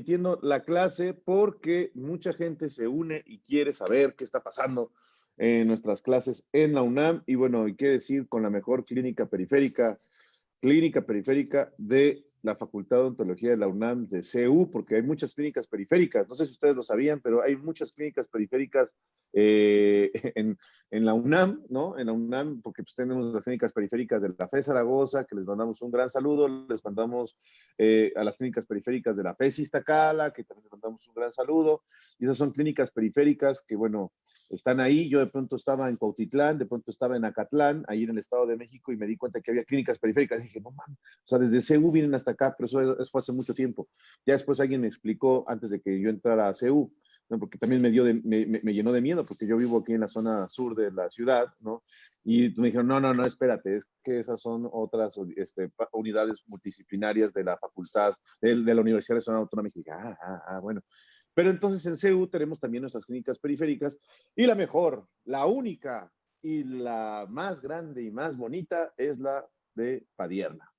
transmitiendo la clase porque mucha gente se une y quiere saber qué está pasando en nuestras clases en la UNAM. Y bueno, hay que decir con la mejor clínica periférica de la Facultad de Odontología de la UNAM de CEU, porque hay muchas clínicas periféricas. No sé si ustedes lo sabían, pero hay muchas clínicas periféricas en la UNAM, ¿no? En la UNAM, porque pues, tenemos las clínicas periféricas de la FE Zaragoza, que les mandamos un gran saludo. Les mandamos a las clínicas periféricas de la FES Iztacala, que también les mandamos un gran saludo. Y esas son clínicas periféricas que, bueno, están ahí. Yo de pronto estaba en Cuautitlán, de pronto estaba en Acatlán, ahí en el Estado de México, y me di cuenta que había clínicas periféricas. Y dije, no mames, o sea, desde CEU vienen hasta acá, pero eso fue hace mucho tiempo. Ya después alguien me explicó, antes de que yo entrara a CEU, ¿no? Porque también me llenó de miedo, porque yo vivo aquí en la zona sur de la ciudad, ¿no? Y me dijeron, no, espérate, es que esas son otras unidades multidisciplinarias de la facultad, de la Universidad Nacional Autónoma. Y dije, bueno. Pero entonces en CEU tenemos también nuestras clínicas periféricas y la mejor, la única y la más grande y más bonita es la de Padierna.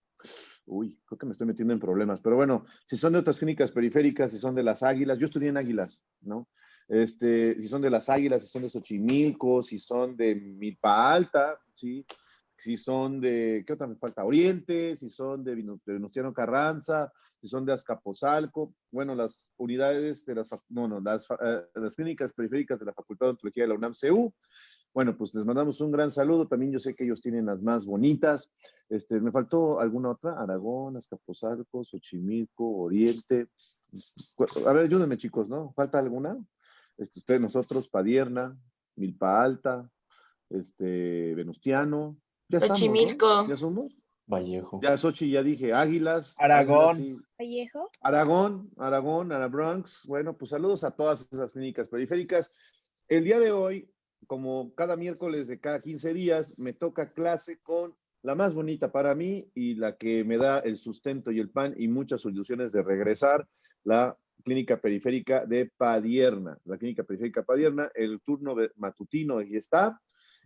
Uy, creo que me estoy metiendo en problemas, pero bueno, si son de otras clínicas periféricas, si son de las Águilas, yo estudié en Águilas, ¿no? Si son de las Águilas, si son de Xochimilco, si son de Milpa Alta, ¿sí? Si son de, ¿qué otra me falta? Oriente, si son de Venustiano Carranza, si son de Azcapotzalco, bueno, las unidades de las clínicas periféricas de la Facultad de Odontología de la UNAM CU. Bueno, pues les mandamos un gran saludo. También yo sé que ellos tienen las más bonitas. ¿Me faltó alguna otra? Aragón, Azcapotzalco, Xochimilco, Oriente. A ver, ayúdenme, chicos, ¿no? ¿Falta alguna? Ustedes, nosotros, Padierna, Milpa Alta, Venustiano. Ya estamos, ¿no? Xochimilco. ¿Ya somos? Vallejo. Ya Xochi, ya dije, Águilas. Aragón. Águilas, sí. Vallejo. Aragón, a Bronx. Bueno, pues saludos a todas esas clínicas periféricas. El día de hoy, como cada miércoles de cada 15 días, me toca clase con la más bonita para mí y la que me da el sustento y el pan y muchas ilusiones de regresar, la clínica periférica de Padierna. La clínica periférica Padierna, el turno matutino ahí está.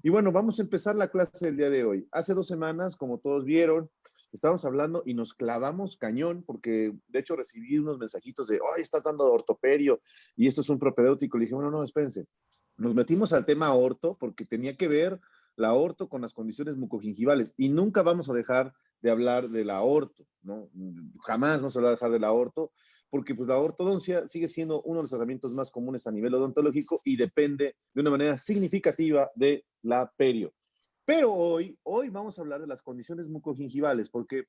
Y bueno, vamos a empezar la clase del día de hoy. Hace 2 semanas, como todos vieron, estábamos hablando y nos clavamos cañón, porque de hecho recibí unos mensajitos de, ¡ay, estás dando ortoperio! Y esto es un propedéutico. Le dije, bueno, no, espérense. Nos metimos al tema orto porque tenía que ver la orto con las condiciones mucogingivales y nunca vamos a dejar de hablar de la orto, ¿no? Jamás no se va a dejar de la orto, porque pues la ortodoncia sigue siendo uno de los tratamientos más comunes a nivel odontológico y depende de una manera significativa de la perio. Pero hoy vamos a hablar de las condiciones mucogingivales, porque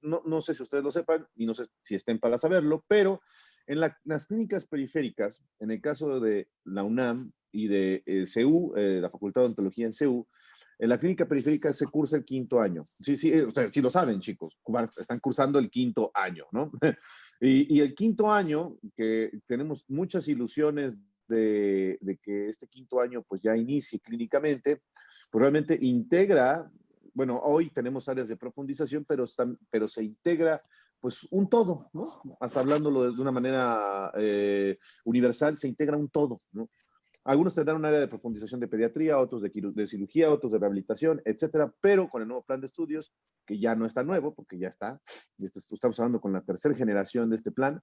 no sé si ustedes lo sepan y no sé si estén para saberlo, pero en las clínicas periféricas, en el caso de la UNAM y de CEU, la Facultad de Odontología en CEU, en la clínica periférica se cursa el 5.º año. Sí, o sea, sí lo saben, chicos, están cursando el 5.º año, ¿no? Y el 5.º año, que tenemos muchas ilusiones de que este 5.º año pues ya inicie clínicamente, pues realmente integra, bueno, hoy tenemos áreas de profundización, pero se integra pues un todo, ¿no? Hasta hablándolo de una manera universal, se integra un todo, ¿no? Algunos tendrán un área de profundización de pediatría, otros de cirugía, otros de rehabilitación, etcétera, pero con el nuevo plan de estudios, que ya no está nuevo, porque ya está, estamos hablando con la 3ª generación de este plan,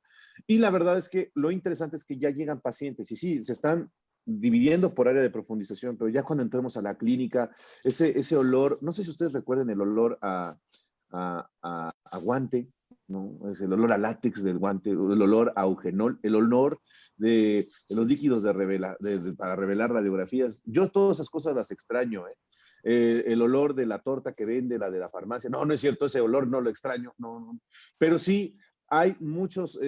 y la verdad es que lo interesante es que ya llegan pacientes, y sí, se están dividiendo por área de profundización, pero ya cuando entremos a la clínica, ese olor, no sé si ustedes recuerden el olor a guante, ¿no? Es el olor a látex del guante, el olor a eugenol, el olor de los líquidos para revelar radiografías. Yo todas esas cosas las extraño, ¿eh? El olor de la torta que vende, la de la farmacia. No es cierto, ese olor no lo extraño, no. Pero sí, hay muchas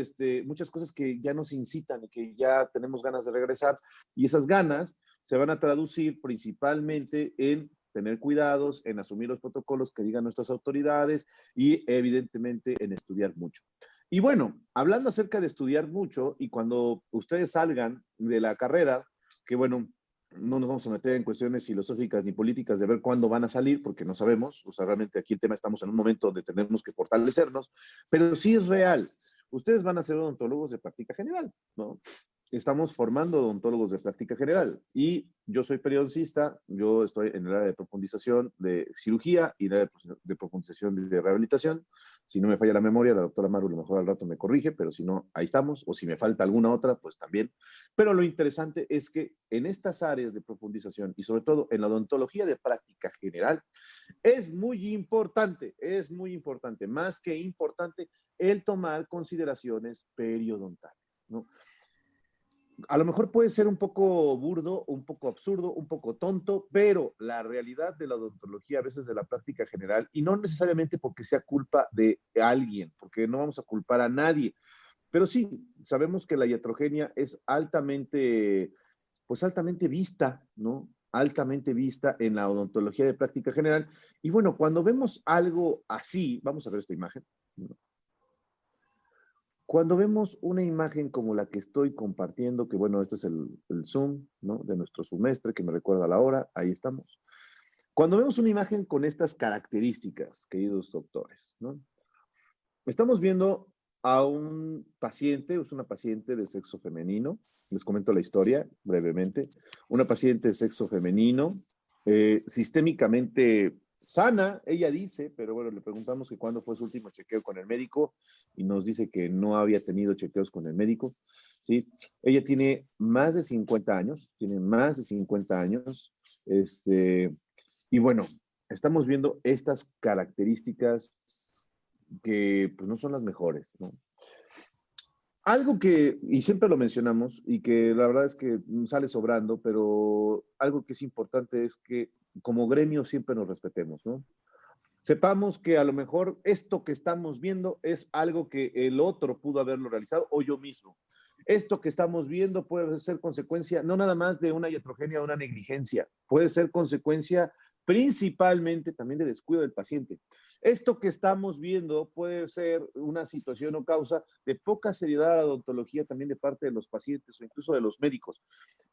cosas que ya nos incitan y que ya tenemos ganas de regresar, y esas ganas se van a traducir principalmente en tener cuidados, en asumir los protocolos que digan nuestras autoridades y evidentemente en estudiar mucho. Y bueno, hablando acerca de estudiar mucho, y cuando ustedes salgan de la carrera, que bueno, no nos vamos a meter en cuestiones filosóficas ni políticas de ver cuándo van a salir, porque no sabemos, o sea, realmente aquí el tema estamos en un momento donde tenemos que fortalecernos, pero sí es real. Ustedes van a ser odontólogos de práctica general, ¿no? estamos formando odontólogos de práctica general y yo soy periodoncista, yo estoy en el área de profundización de cirugía y en el área de profundización de rehabilitación. Si no me falla la memoria, la doctora Maru a lo mejor al rato me corrige, pero si no, ahí estamos, o si me falta alguna otra, pues también. Pero lo interesante es que en estas áreas de profundización y sobre todo en la odontología de práctica general, es muy importante, más que importante, el tomar consideraciones periodontales, ¿no? A lo mejor puede ser un poco burdo, un poco absurdo, un poco tonto, pero la realidad de la odontología, a veces de la práctica general, y no necesariamente porque sea culpa de alguien, porque no vamos a culpar a nadie, pero sí, sabemos que la iatrogenia es altamente, pues altamente vista, ¿no? Altamente vista en la odontología de práctica general. Y bueno, cuando vemos algo así, vamos a ver esta imagen, ¿no? Cuando vemos una imagen como la que estoy compartiendo, que bueno, este es el Zoom, ¿no? De nuestro semestre, que me recuerda la hora, ahí estamos. Cuando vemos una imagen con estas características, queridos doctores, ¿no? Estamos viendo a un paciente, es una paciente de sexo femenino, les comento la historia brevemente, una paciente de sexo femenino, sistémicamente sana, ella dice, pero bueno, le preguntamos que cuándo fue su último chequeo con el médico y nos dice que no había tenido chequeos con el médico, ¿sí? Ella tiene más de 50 años, tiene más de 50 años, y bueno, estamos viendo estas características que pues no son las mejores, ¿no? Algo que, y siempre lo mencionamos, y que la verdad es que sale sobrando, pero algo que es importante es que como gremio siempre nos respetemos, ¿no? Sepamos que a lo mejor esto que estamos viendo es algo que el otro pudo haberlo realizado o yo mismo. Esto que estamos viendo puede ser consecuencia no nada más de una iatrogenia o una negligencia, puede ser consecuencia principalmente también de descuido del paciente. Esto que estamos viendo puede ser una situación o causa de poca seriedad a la odontología también de parte de los pacientes o incluso de los médicos.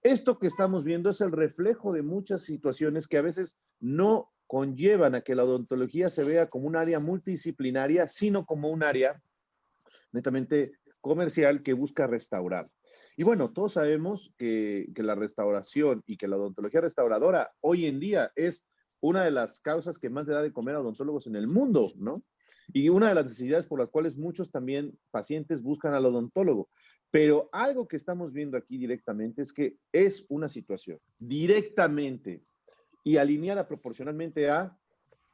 Esto que estamos viendo es el reflejo de muchas situaciones que a veces no conllevan a que la odontología se vea como un área multidisciplinaria, sino como un área netamente comercial que busca restaurar. Y bueno, todos sabemos que la restauración y que la odontología restauradora hoy en día es una de las causas que más le da de comer a odontólogos en el mundo, ¿no? Y una de las necesidades por las cuales muchos también pacientes buscan al odontólogo. Pero algo que estamos viendo aquí directamente es que es una situación directamente y alineada proporcionalmente a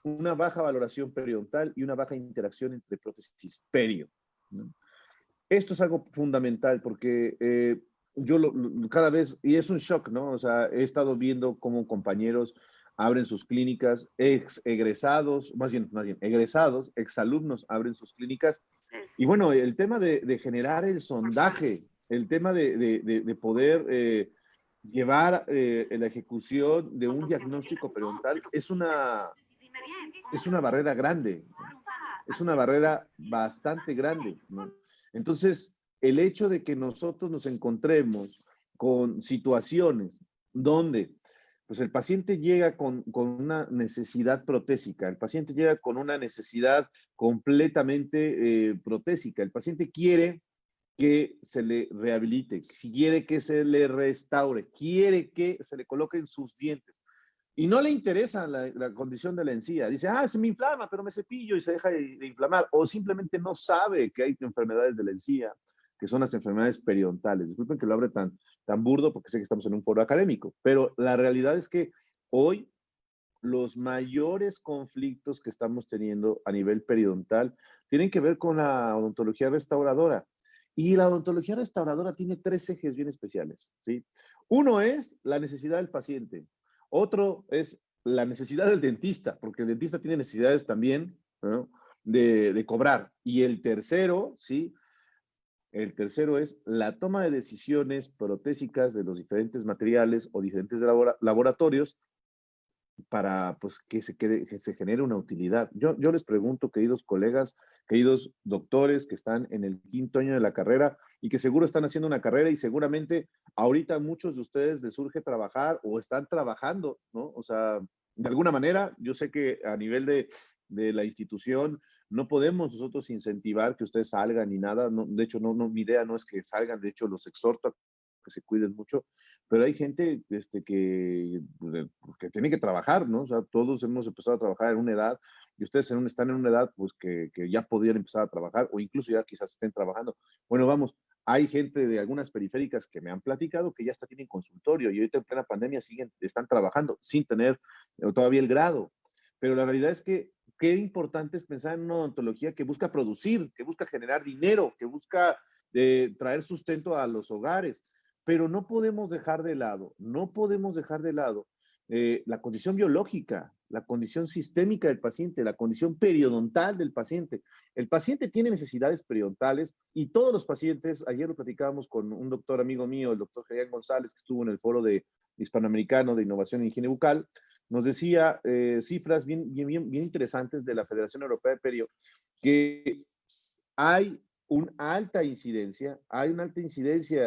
una baja valoración periodontal y una baja interacción entre prótesis perio, ¿no? Esto es algo fundamental porque yo cada vez, y es un shock, ¿no? O sea, he estado viendo cómo compañeros abren sus clínicas, egresados, más bien, egresados, exalumnos abren sus clínicas. Y bueno, el tema de generar el sondaje, el tema de poder llevar la ejecución de un diagnóstico periodontal es una barrera grande, ¿no? Es una barrera bastante grande, ¿no? Entonces, el hecho de que nosotros nos encontremos con situaciones donde pues el paciente llega con una necesidad protésica, el paciente llega con una necesidad completamente protésica, el paciente quiere que se le rehabilite, si quiere que se le restaure, quiere que se le coloquen sus dientes. Y no le interesa la condición de la encía. Dice, se me inflama, pero me cepillo y se deja de inflamar. O simplemente no sabe que hay enfermedades de la encía, que son las enfermedades periodontales. Disculpen que lo hable tan burdo porque sé que estamos en un foro académico, pero la realidad es que hoy los mayores conflictos que estamos teniendo a nivel periodontal tienen que ver con la odontología restauradora. Y la odontología restauradora tiene tres ejes bien especiales, ¿sí? Uno es la necesidad del paciente. Otro es la necesidad del dentista, porque el dentista tiene necesidades también, ¿no? de cobrar. Y el tercero, ¿sí? El tercero es la toma de decisiones protésicas de los diferentes materiales o diferentes laboratorios para pues, que se genere una utilidad. Yo les pregunto, queridos colegas, queridos doctores que están en el quinto año de la carrera y que seguro están haciendo una carrera y seguramente ahorita a muchos de ustedes les surge trabajar o están trabajando, ¿no? O sea, de alguna manera, yo sé que a nivel de la institución no podemos nosotros incentivar que ustedes salgan ni nada. No, de hecho, no, mi idea no es que salgan, de hecho, los exhorto que se cuiden mucho, pero hay gente que tiene que trabajar, ¿no? O sea, todos hemos empezado a trabajar en una edad y ustedes están en una edad pues que ya podrían empezar a trabajar o incluso ya quizás estén trabajando. Bueno, vamos, hay gente de algunas periféricas que me han platicado que ya hasta tienen consultorio y ahorita en plena pandemia están trabajando sin tener todavía el grado. Pero la realidad es que qué importante es pensar en una odontología que busca producir, que busca generar dinero, que busca traer sustento a los hogares. Pero no podemos dejar de lado, no podemos dejar de lado la condición biológica, la condición sistémica del paciente, la condición periodontal del paciente. El paciente tiene necesidades periodontales y todos los pacientes, ayer lo platicábamos con un doctor amigo mío, el doctor Javier González, que estuvo en el foro de hispanoamericano de innovación en higiene bucal, nos decía cifras bien interesantes de la Federación Europea de Perio, que hay una alta incidencia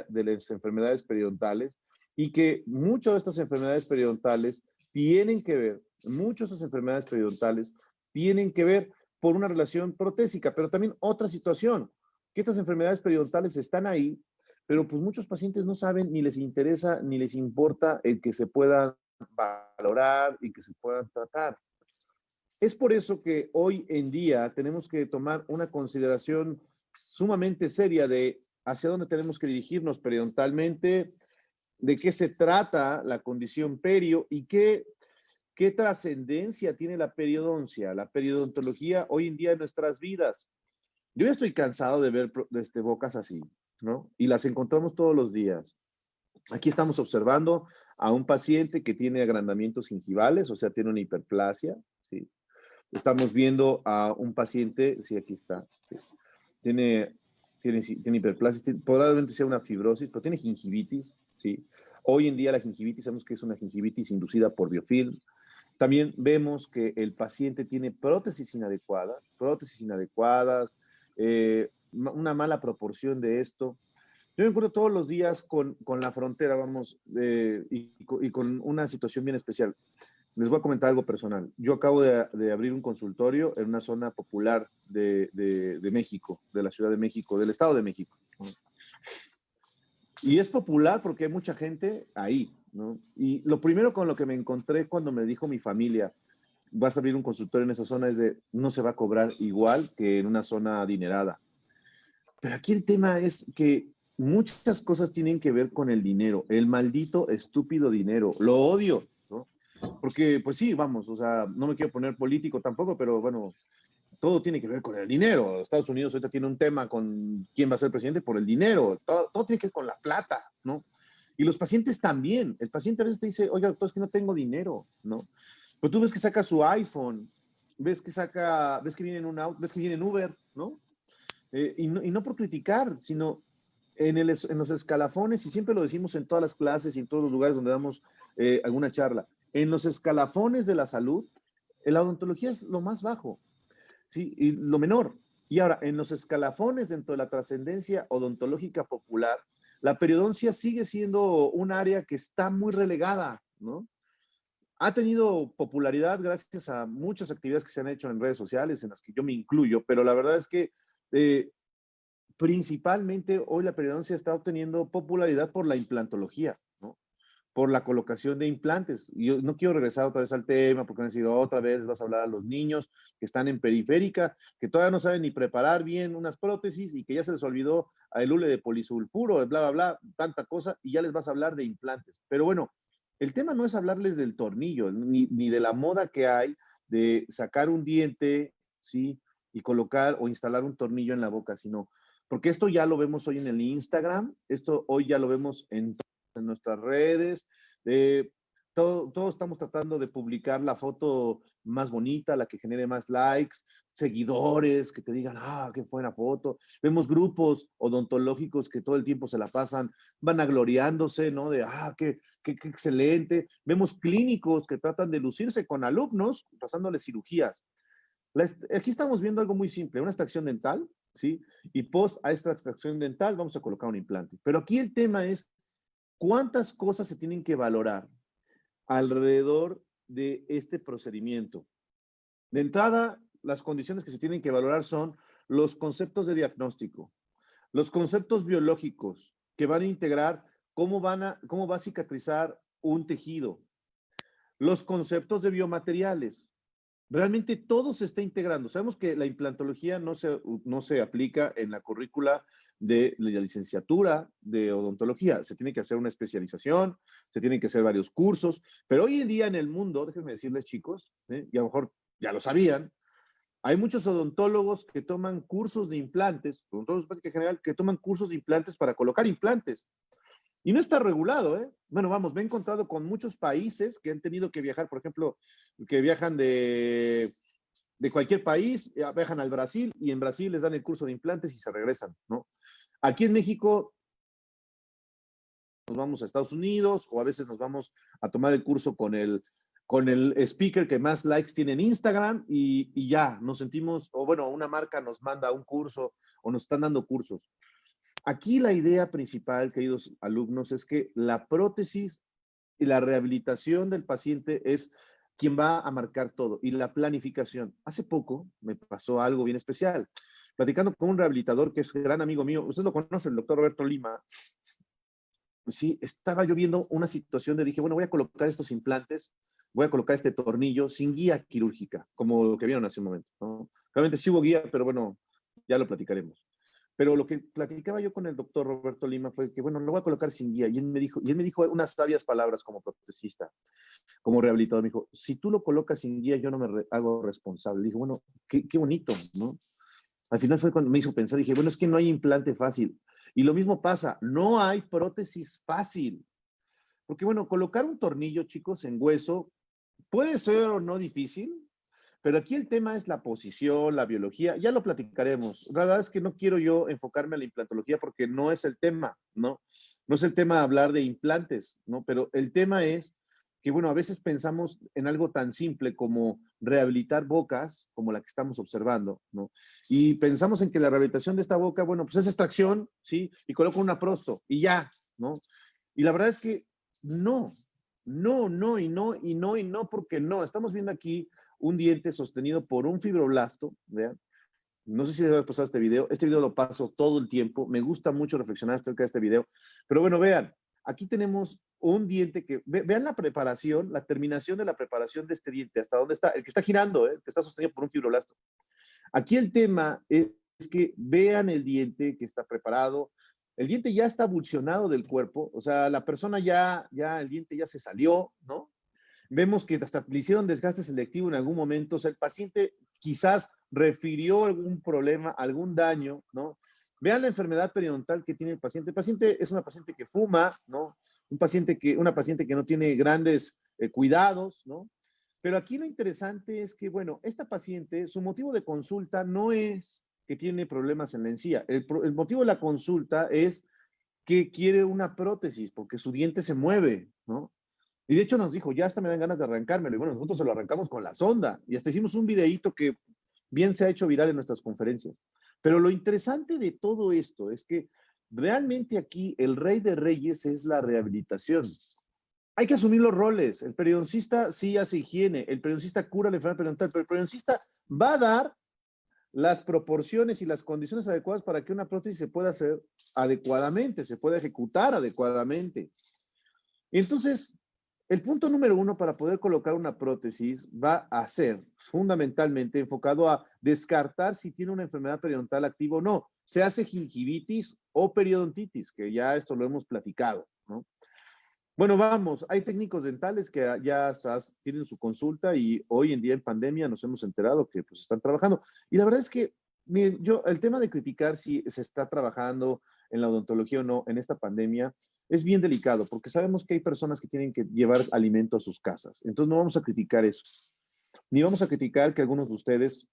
de las enfermedades periodontales y que muchas de estas enfermedades periodontales tienen que ver, muchas de estas enfermedades periodontales tienen que ver por una relación protésica, pero también otra situación, que estas enfermedades periodontales están ahí, pero pues muchos pacientes no saben ni les interesa ni les importa el que se puedan valorar y que se puedan tratar. Es por eso que hoy en día tenemos que tomar una consideración sumamente seria de hacia dónde tenemos que dirigirnos periodontalmente, de qué se trata la condición perio y qué trascendencia tiene la periodoncia, la periodontología hoy en día en nuestras vidas. Yo ya estoy cansado de ver bocas así, ¿no? Y las encontramos todos los días. Aquí estamos observando a un paciente que tiene agrandamientos gingivales, o sea, tiene una hiperplasia, ¿sí? Estamos viendo a un paciente, sí, aquí está, ¿sí? Tiene hiperplasia, probablemente sea una fibrosis, pero tiene gingivitis, ¿sí? Hoy en día la gingivitis, sabemos que es una gingivitis inducida por biofilm. También vemos que el paciente tiene prótesis inadecuadas, una mala proporción de esto. Yo me encuentro todos los días con la frontera, vamos, y con una situación bien especial. Les voy a comentar algo personal. Yo acabo de abrir un consultorio en una zona popular de México, de la Ciudad de México, del Estado de México, ¿no? Y es popular porque hay mucha gente ahí, ¿no? Y lo primero con lo que me encontré cuando me dijo mi familia, vas a abrir un consultorio en esa zona, es de, no se va a cobrar igual que en una zona adinerada. Pero aquí el tema es que muchas cosas tienen que ver con el dinero, el maldito estúpido dinero. Lo odio, ¿no? Porque, pues sí, vamos, o sea, no me quiero poner político tampoco, pero bueno, todo tiene que ver con el dinero. Estados Unidos ahorita tiene un tema con quién va a ser presidente por el dinero. Todo tiene que ver con la plata, ¿no? Y los pacientes también. El paciente a veces te dice, oiga, doctor, es que no tengo dinero, ¿no? Pero tú ves que saca su iPhone, ves que viene en un auto, ves que viene en Uber, ¿no? Y no por criticar, sino en los escalafones, y siempre lo decimos en todas las clases y en todos los lugares donde damos alguna charla, en los escalafones de la salud, la odontología es lo más bajo, ¿sí? Y lo menor. Y ahora, en los escalafones dentro de la trascendencia odontológica popular, la periodoncia sigue siendo un área que está muy relegada, ¿no? Ha tenido popularidad gracias a muchas actividades que se han hecho en redes sociales, en las que yo me incluyo, pero la verdad es que eh, principalmente hoy la periodoncia está obteniendo popularidad por la implantología, ¿no? Por la colocación de implantes. Y yo no quiero regresar otra vez al tema, porque han sido otra vez vas a hablar a los niños que están en periférica, que todavía no saben ni preparar bien unas prótesis y que ya se les olvidó el hule de polisulfuro, de bla, bla, bla, tanta cosa, y ya les vas a hablar de implantes. Pero bueno, el tema no es hablarles del tornillo, ni de la moda que hay de sacar un diente, ¿sí? Y colocar o instalar un tornillo en la boca, sino porque esto ya lo vemos hoy en el Instagram, esto hoy ya lo vemos en nuestras redes, todos estamos tratando de publicar la foto más bonita, la que genere más likes, seguidores, que te digan, ah, qué buena foto. Vemos grupos odontológicos que todo el tiempo se la pasan vanagloriándose, ¿no? De, ah, qué excelente. Vemos clínicos que tratan de lucirse con alumnos, pasándoles cirugías. Aquí estamos viendo algo muy simple, una extracción dental, ¿sí? Y post a esta extracción dental vamos a colocar un implante. Pero aquí el tema es cuántas cosas se tienen que valorar alrededor de este procedimiento. De entrada, las condiciones que se tienen que valorar son los conceptos de diagnóstico, los conceptos biológicos que van a integrar cómo va a cicatrizar un tejido, los conceptos de biomateriales. Realmente todo se está integrando. Sabemos que la implantología no se aplica en la currícula de la licenciatura de odontología. Se tiene que hacer una especialización, se tienen que hacer varios cursos, pero hoy en día en el mundo, déjenme decirles chicos, y a lo mejor ya lo sabían, hay muchos odontólogos que toman cursos de implantes, odontólogos de práctica general, que toman cursos de implantes para colocar implantes. Y no está regulado, ¿eh? Bueno, vamos, me he encontrado con muchos países que han tenido que viajar, por ejemplo, que viajan de cualquier país, viajan al Brasil y en Brasil les dan el curso de implantes y se regresan, ¿no? Aquí en México nos vamos a Estados Unidos o a veces nos vamos a tomar el curso con el speaker que más likes tiene en Instagram y ya, nos sentimos, o bueno, una marca nos manda un curso o nos están dando cursos. Aquí la idea principal, queridos alumnos, es que la prótesis y la rehabilitación del paciente es quien va a marcar todo y la planificación. Hace poco me pasó algo bien especial. Platicando con un rehabilitador que es gran amigo mío, usted lo conoce, el doctor Roberto Lima. Sí, estaba yo viendo una situación de dije, bueno, voy a colocar estos implantes, voy a colocar este tornillo sin guía quirúrgica, como lo que vieron hace un momento, ¿no? Realmente sí hubo guía, pero bueno, ya lo platicaremos. Pero lo que platicaba yo con el doctor Roberto Lima fue que, bueno, lo voy a colocar sin guía. Y él me dijo unas sabias palabras como protesista, como rehabilitador. Me dijo, si tú lo colocas sin guía, yo no me hago responsable. Dije, bueno, qué bonito, ¿no? Al final fue cuando me hizo pensar, dije, bueno, es que no hay implante fácil. Y lo mismo pasa, no hay prótesis fácil. Porque, bueno, colocar un tornillo, chicos, en hueso puede ser o no difícil, pero aquí el tema es la posición, la biología, ya lo platicaremos. La verdad es que no quiero yo enfocarme a la implantología porque no es el tema, ¿no? No es el tema hablar de implantes, ¿no? Pero el tema es que, bueno, a veces pensamos en algo tan simple como rehabilitar bocas, como la que estamos observando, ¿no? Y pensamos en que la rehabilitación de esta boca, bueno, pues es extracción, ¿sí? Y coloco una prosto y ya, ¿no? Y la verdad es que no, no, porque no. Estamos viendo aquí un diente sostenido por un fibroblasto, ¿vean? No sé si debe haber pasado este video lo paso todo el tiempo, me gusta mucho reflexionar acerca de este video, pero bueno, vean, aquí tenemos un diente que, vean la preparación, la terminación de la preparación de este diente, hasta dónde está, el que está girando, el que está sostenido por un fibroblasto. Aquí el tema es que vean el diente que está preparado, el diente ya está abulsionado del cuerpo, o sea, la persona el diente ya se salió, ¿no? Vemos que hasta le hicieron desgaste selectivo en algún momento, o sea, el paciente quizás refirió algún problema, algún daño, ¿no? Vean la enfermedad periodontal que tiene el paciente. El paciente es una paciente que fuma, ¿no? Una paciente que no tiene grandes cuidados, ¿no? Pero aquí lo interesante es que, bueno, esta paciente, su motivo de consulta no es que tiene problemas en la encía. El motivo de la consulta es que quiere una prótesis porque su diente se mueve, ¿no? Y de hecho nos dijo, ya hasta me dan ganas de arrancármelo. Y bueno, nosotros se lo arrancamos con la sonda. Y hasta hicimos un videíto que bien se ha hecho viral en nuestras conferencias. Pero lo interesante de todo esto es que realmente aquí el rey de reyes es la rehabilitación. Hay que asumir los roles. El periodoncista sí hace higiene, el periodoncista cura la enfermedad periodontal, pero el periodoncista va a dar las proporciones y las condiciones adecuadas para que una prótesis se pueda hacer adecuadamente, se pueda ejecutar adecuadamente. Entonces, el punto número uno para poder colocar una prótesis va a ser fundamentalmente enfocado a descartar si tiene una enfermedad periodontal activa o no. Se hace gingivitis o periodontitis, que ya esto lo hemos platicado, ¿no? Bueno, vamos, hay técnicos dentales que ya hasta tienen su consulta y hoy en día en pandemia nos hemos enterado que pues están trabajando. Y la verdad es que, miren, el tema de criticar si se está trabajando en la odontología o no en esta pandemia es bien delicado porque sabemos que hay personas que tienen que llevar alimento a sus casas. Entonces no vamos a criticar eso. Ni vamos a criticar que algunos de ustedes,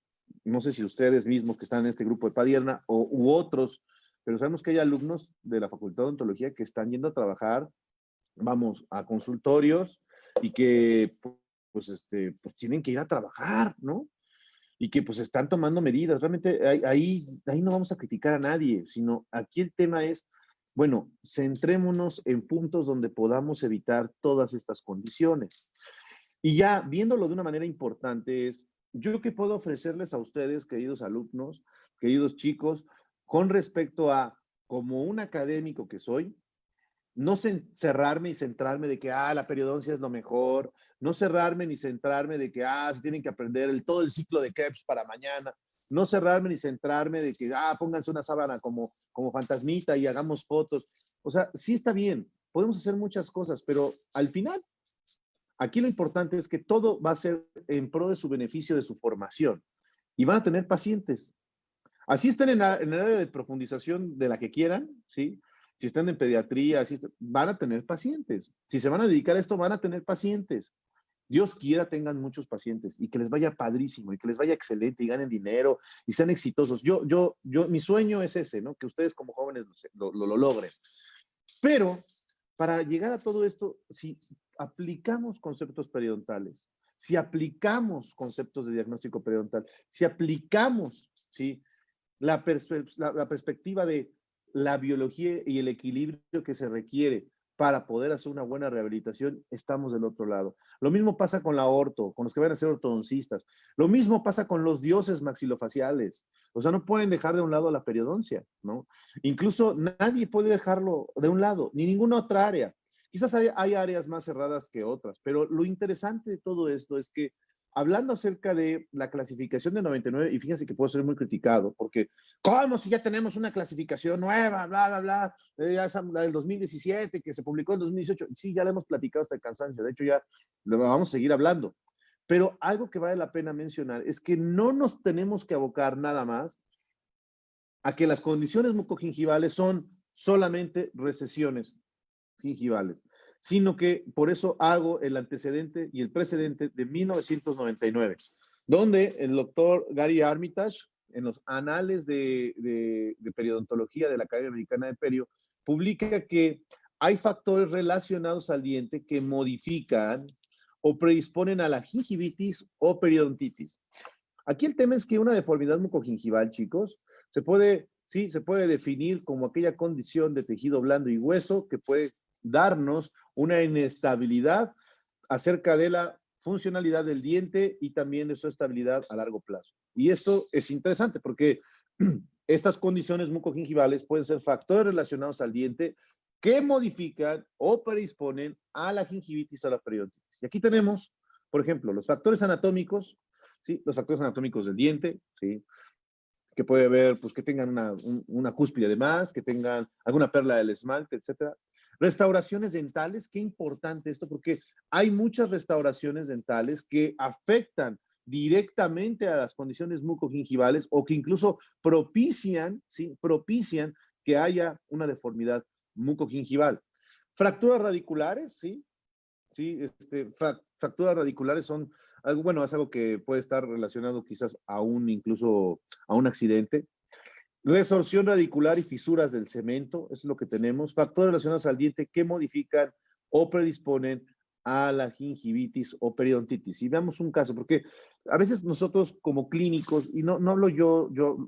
no sé si ustedes mismos que están en este grupo de Padierna u otros, pero sabemos que hay alumnos de la Facultad de Odontología que están yendo a trabajar, vamos, a consultorios y que pues tienen que ir a trabajar, ¿no? Y que pues están tomando medidas. Realmente ahí no vamos a criticar a nadie, sino aquí el tema es, bueno, centrémonos en puntos donde podamos evitar todas estas condiciones. Y ya viéndolo de una manera importante es, ¿yo qué puedo ofrecerles a ustedes, queridos alumnos, queridos chicos, con respecto a, como un académico que soy, no cerrarme y centrarme de que, la periodoncia es lo mejor, no cerrarme ni centrarme de que, se tienen que aprender todo el ciclo de Krebs para mañana, no cerrarme ni centrarme de que, pónganse una sábana como fantasmita y hagamos fotos. O sea, sí está bien, podemos hacer muchas cosas, pero al final, aquí lo importante es que todo va a ser en pro de su beneficio, de su formación, y van a tener pacientes. Así estén en el área de profundización de la que quieran, ¿sí? Si están en pediatría, van a tener pacientes. Si se van a dedicar a esto, van a tener pacientes. Dios quiera tengan muchos pacientes y que les vaya padrísimo y que les vaya excelente y ganen dinero y sean exitosos. Mi sueño es ese, ¿no? Que ustedes como jóvenes lo logren. Pero para llegar a todo esto, si aplicamos conceptos periodontales, si aplicamos conceptos de diagnóstico periodontal, si aplicamos, ¿sí?, la perspectiva de la biología y el equilibrio que se requiere para poder hacer una buena rehabilitación, estamos del otro lado. Lo mismo pasa con la orto, con los que van a ser ortodoncistas. Lo mismo pasa con los dioses maxilofaciales. O sea, no pueden dejar de un lado la periodoncia, ¿no? Incluso nadie puede dejarlo de un lado, ni ninguna otra área. Quizás hay áreas más cerradas que otras, pero lo interesante de todo esto es que hablando acerca de la clasificación de 99, y fíjense que puedo ser muy criticado, porque ¿cómo si ya tenemos una clasificación nueva, bla, bla, bla? Ya es la del 2017, que se publicó en 2018. Sí, ya la hemos platicado hasta el cansancio, de hecho ya lo vamos a seguir hablando. Pero algo que vale la pena mencionar es que no nos tenemos que abocar nada más a que las condiciones mucogingivales son solamente recesiones gingivales, sino que por eso hago el antecedente y el precedente de 1999, donde el doctor Gary Armitage, en los anales de periodontología de la Academia Americana de Perio, publica que hay factores relacionados al diente que modifican o predisponen a la gingivitis o periodontitis. Aquí el tema es que una deformidad mucogingival, chicos, se puede definir como aquella condición de tejido blando y hueso que puede darnos una inestabilidad acerca de la funcionalidad del diente y también de su estabilidad a largo plazo. Y esto es interesante porque estas condiciones mucogingivales pueden ser factores relacionados al diente que modifican o predisponen a la gingivitis o a la periodontitis. Y aquí tenemos, por ejemplo, los factores anatómicos, ¿sí? Los factores anatómicos del diente, ¿sí? Que puede haber, pues que tengan una cúspide de más, que tengan alguna perla del esmalte, etcétera. Restauraciones dentales, qué importante esto, porque hay muchas restauraciones dentales que afectan directamente a las condiciones mucogingivales o que incluso propician, ¿sí? Propician que haya una deformidad mucogingival. Fracturas radiculares, ¿sí? Sí, fracturas radiculares son algo, bueno, es algo que puede estar relacionado quizás incluso a un accidente. Resorción radicular y fisuras del cemento, eso es lo que tenemos. Factores relacionados al diente que modifican o predisponen a la gingivitis o periodontitis. Y veamos un caso, porque a veces nosotros como clínicos, y no hablo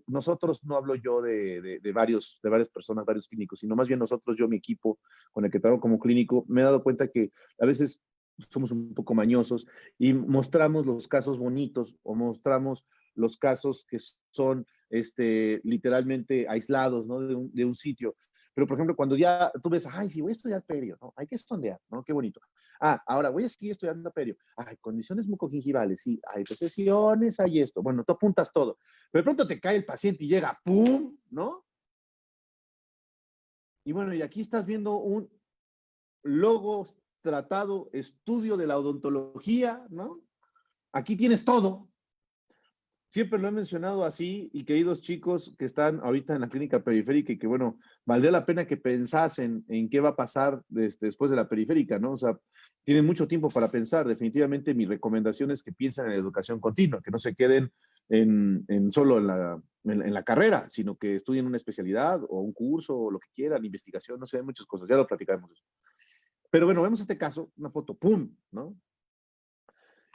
nosotros no hablo yo de varias personas, varios clínicos, sino más bien nosotros, mi equipo con el que trabajo como clínico, me he dado cuenta que a veces somos un poco mañosos y mostramos los casos bonitos o mostramos los casos que son literalmente aislados, ¿no? De un sitio. Pero, por ejemplo, cuando ya tú ves, sí, voy a estudiar perio, ¿no? Hay que sondear, ¿no? Qué bonito. Ahora voy a seguir estudiando perio. Condiciones mucogingivales, sí, hay recesiones, hay esto. Bueno, tú apuntas todo. Pero de pronto te cae el paciente y llega, ¡pum!, ¿no? Y bueno, y aquí estás viendo un logo, tratado, estudio de la odontología, ¿no? Aquí tienes todo. Siempre lo he mencionado así y queridos chicos que están ahorita en la clínica periférica y que, bueno, valdría la pena que pensasen en qué va a pasar después de la periférica, ¿no? O sea, tienen mucho tiempo para pensar. Definitivamente mi recomendación es que piensen en la educación continua, que no se queden solo en la carrera, sino que estudien una especialidad o un curso o lo que quieran, investigación, no sé, muchas cosas. Ya lo platicaremos. Pero bueno, vemos este caso, una foto, ¡pum!, ¿no?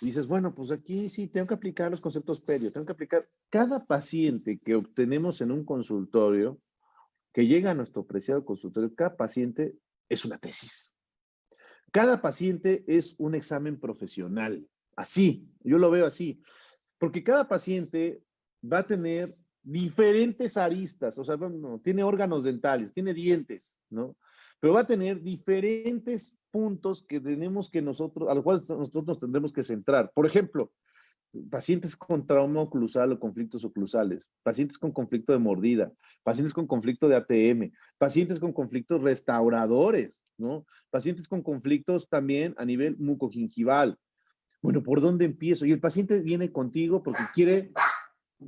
Y dices, bueno, pues aquí sí, tengo que aplicar los conceptos perio, tengo que aplicar cada paciente que obtenemos en un consultorio, que llega a nuestro preciado consultorio, cada paciente es una tesis. Cada paciente es un examen profesional. Así, yo lo veo así. Porque cada paciente va a tener diferentes aristas, o sea, bueno, tiene órganos dentales, tiene dientes, ¿no? pero va a tener diferentes puntos que tenemos que nosotros, a los cuales nosotros nos tendremos que centrar. Por ejemplo, pacientes con trauma oclusal o conflictos oclusales, pacientes con conflicto de mordida, pacientes con conflicto de ATM, pacientes con conflictos restauradores, ¿no? Pacientes con conflictos también a nivel mucogingival. Bueno, ¿por dónde empiezo? Y el paciente viene contigo porque quiere,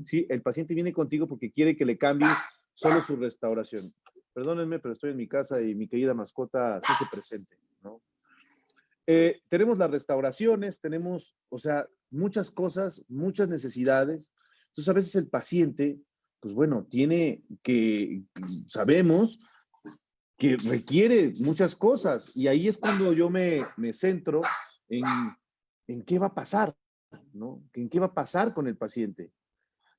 sí, el paciente viene contigo porque quiere que le cambies solo su restauración. Perdónenme, pero estoy en mi casa y mi querida mascota sí se presente, ¿no? Tenemos las restauraciones, tenemos, o sea, muchas cosas, muchas necesidades. Entonces, a veces el paciente, pues bueno, tiene que, sabemos que requiere muchas cosas y ahí es cuando yo me centro en, en qué va a pasar, ¿no? En qué va a pasar con el paciente.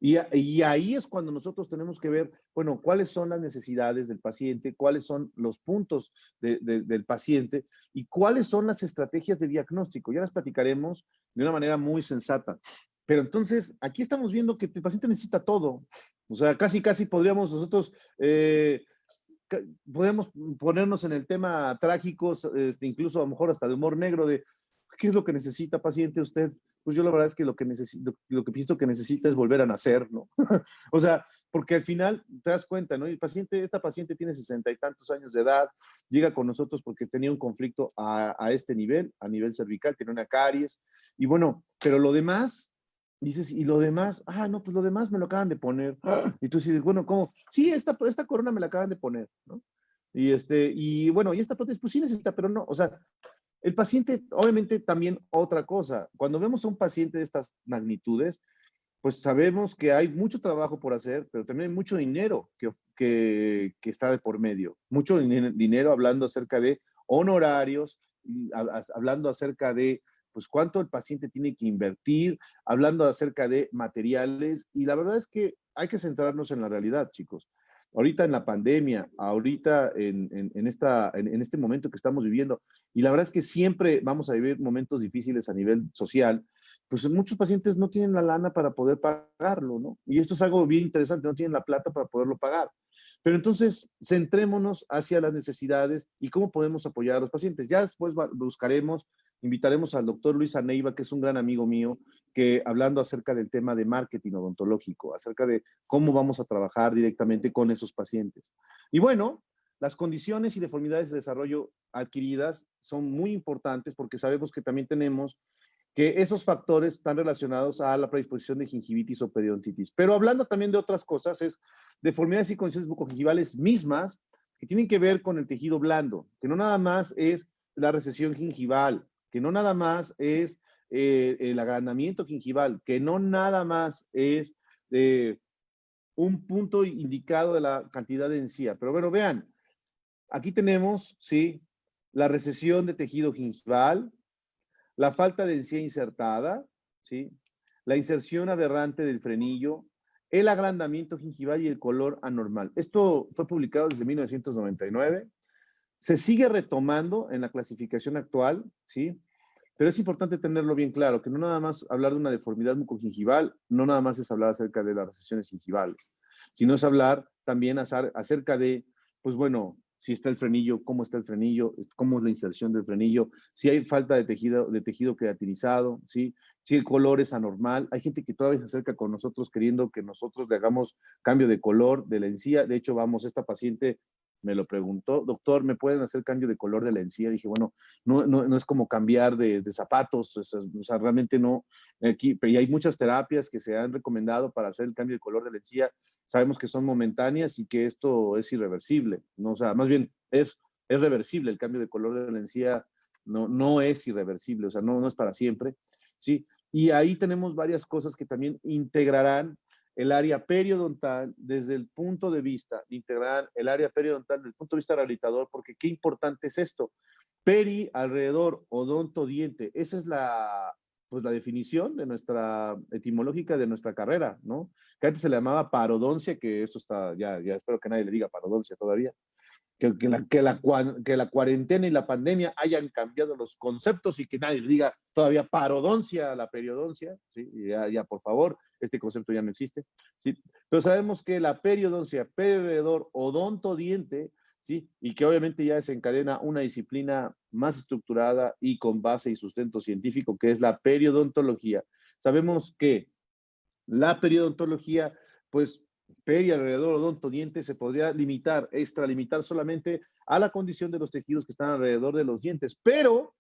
Y ahí es cuando nosotros tenemos que ver, bueno, cuáles son las necesidades del paciente, cuáles son los puntos del paciente y cuáles son las estrategias de diagnóstico. Ya las platicaremos de una manera muy sensata. Pero entonces, aquí estamos viendo que el paciente necesita todo. O sea, casi, casi podríamos nosotros, podemos ponernos en el tema trágico, incluso a lo mejor hasta de humor negro, de ¿qué es lo que necesita paciente usted? Pues yo la verdad es que lo que pienso que necesita es volver a nacer, ¿no? O sea, porque al final te das cuenta, ¿no? Esta paciente tiene 60 y tantos años de edad, llega con nosotros porque tenía un conflicto a este nivel, a nivel cervical, tiene una caries, y bueno, pero lo demás, dices, y lo demás, no, pues lo demás me lo acaban de poner. Y tú dices, bueno, ¿cómo? Sí, esta corona me la acaban de poner, ¿no? Y bueno, y esta prótesis, pues sí necesita, pero no, o sea, el paciente, obviamente, también otra cosa. Cuando vemos a un paciente de estas magnitudes, pues sabemos que hay mucho trabajo por hacer, pero también hay mucho dinero que está de por medio. Mucho dinero hablando acerca de honorarios, hablando acerca de pues cuánto el paciente tiene que invertir, hablando acerca de materiales. Y la verdad es que hay que centrarnos en la realidad, chicos. Ahorita en la pandemia, ahorita en este momento que estamos viviendo, y la verdad es que siempre vamos a vivir momentos difíciles a nivel social, pues muchos pacientes no tienen la lana para poder pagarlo, ¿no? Y esto es algo bien interesante, no tienen la plata para poderlo pagar. Pero entonces, centrémonos hacia las necesidades y cómo podemos apoyar a los pacientes. Ya después buscaremos, invitaremos al doctor Luis Aneiva, que es un gran amigo mío, que hablando acerca del tema de marketing odontológico, acerca de cómo vamos a trabajar directamente con esos pacientes. Y bueno, las condiciones y deformidades de desarrollo adquiridas son muy importantes porque sabemos que también tenemos que esos factores están relacionados a la predisposición de gingivitis o periodontitis. Pero hablando también de otras cosas, es deformidades y condiciones bucogingivales mismas que tienen que ver con el tejido blando, que no nada más es la recesión gingival, que no nada más es el agrandamiento gingival, que no nada más es un punto indicado de la cantidad de encía. Pero bueno, vean, aquí tenemos, ¿sí? La recesión de tejido gingival, la falta de encía insertada, ¿sí? La inserción aberrante del frenillo, el agrandamiento gingival y el color anormal. Esto fue publicado desde 1999. Se sigue retomando en la clasificación actual, ¿sí? Pero es importante tenerlo bien claro, que no nada más hablar de una deformidad mucogingival, no nada más es hablar acerca de las recesiones gingivales, sino es hablar también acerca de, pues bueno, si está el frenillo, cómo está el frenillo, cómo es la inserción del frenillo, si hay falta de tejido queratinizado, ¿sí? Si el color es anormal. Hay gente que todavía se acerca con nosotros queriendo que nosotros le hagamos cambio de color de la encía. De hecho, vamos, esta paciente me lo preguntó, doctor, ¿me pueden hacer cambio de color de la encía? Dije, bueno, no es como cambiar de zapatos, o sea, realmente no. Aquí, y hay muchas terapias que se han recomendado para hacer el cambio de color de la encía. Sabemos que son momentáneas y que esto es irreversible, ¿no? O sea, más bien es reversible el cambio de color de la encía, no es irreversible, o sea, no es para siempre, ¿sí? Y ahí tenemos varias cosas que también integrarán el área periodontal desde el punto de vista integral, el área periodontal desde el punto de vista rehabilitador, porque qué importante es esto. Peri, alrededor, odonto, diente. Esa es pues la definición de nuestra etimológica de nuestra carrera, ¿no? Que antes se le llamaba parodoncia, que eso está, ya espero que nadie le diga parodoncia todavía. Que la cuarentena y la pandemia hayan cambiado los conceptos y que nadie le diga todavía parodoncia a la periodoncia, ¿sí? Ya por favor, este concepto ya no existe, ¿sí? Pero sabemos que la periodoncia, periodor, odonto, diente, ¿sí? Y que obviamente ya desencadena una disciplina más estructurada y con base y sustento científico, que es la periodontología. Sabemos que la periodontología, pues, peri alrededor odontodiente se podría limitar, extralimitar solamente a la condición de los tejidos que están alrededor de los dientes, pero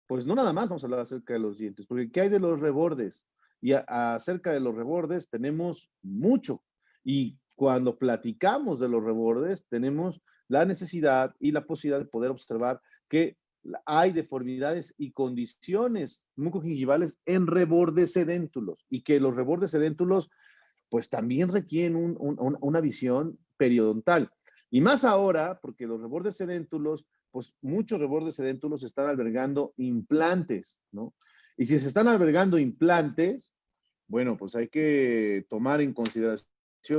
pues no nada más vamos a hablar acerca de los dientes, porque ¿qué hay de los rebordes? Y acerca de los rebordes tenemos mucho. Y cuando platicamos de los rebordes, tenemos la necesidad y la posibilidad de poder observar que hay deformidades y condiciones mucogingivales en rebordes sedéntulos y que los rebordes sedéntulos pues también requieren una visión periodontal. Y más ahora, porque los rebordes sedéntulos, pues muchos rebordes sedéntulos están albergando implantes, ¿no? Y si se están albergando implantes, bueno, pues hay que tomar en consideración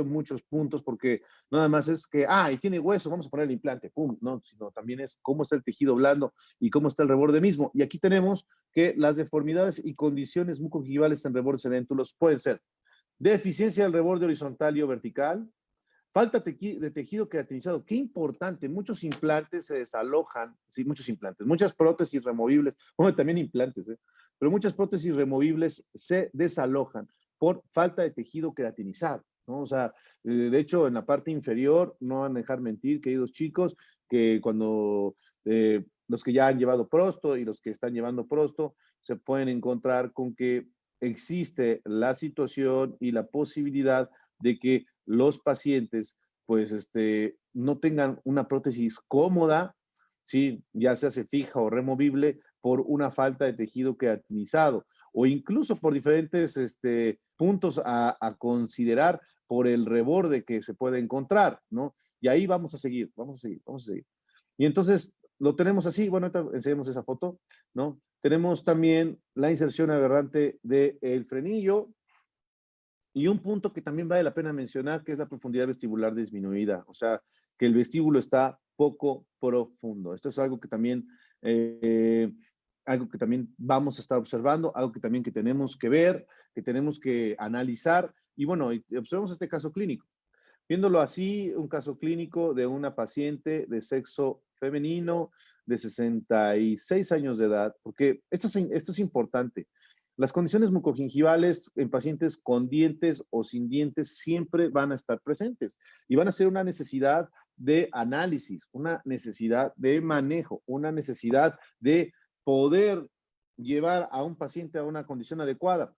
muchos puntos porque no nada más es que, y tiene hueso, vamos a poner el implante, pum, no, sino también es cómo está el tejido blando y cómo está el reborde mismo. Y aquí tenemos que las deformidades y condiciones mucogingivales en rebordes sedéntulos pueden ser deficiencia del reborde horizontal y o vertical, falta de tejido queratinizado. Qué importante, muchos implantes se desalojan, sí, muchos implantes, muchas prótesis removibles, bueno, también implantes, pero muchas prótesis removibles se desalojan por falta de tejido queratinizado, ¿no? O sea, de hecho, en la parte inferior, no van a dejar mentir, queridos chicos, que cuando los que ya han llevado prosto y los que están llevando prosto, se pueden encontrar con que existe la situación y la posibilidad de que los pacientes pues no tengan una prótesis cómoda, ¿sí? Ya sea se fija o removible por una falta de tejido queratinizado o incluso por diferentes puntos a considerar por el reborde que se puede encontrar, ¿no? Y ahí vamos a seguir, vamos a seguir, vamos a seguir. Y entonces lo tenemos así, bueno, ahorita enseñamos esa foto, ¿no? Tenemos también la inserción aberrante del frenillo, y un punto que también vale la pena mencionar, que es la profundidad vestibular disminuida, o sea, que el vestíbulo está poco profundo. Esto es eh, algo que también vamos a estar observando, algo que también que tenemos que ver, que tenemos que analizar. Y bueno, observemos este caso clínico. Viéndolo así, un caso clínico de una paciente de sexo femenino de 66 años de edad, porque esto es importante. Las condiciones mucogingivales en pacientes con dientes o sin dientes siempre van a estar presentes y van a ser una necesidad de análisis, una necesidad de manejo, una necesidad de poder llevar a un paciente a una condición adecuada.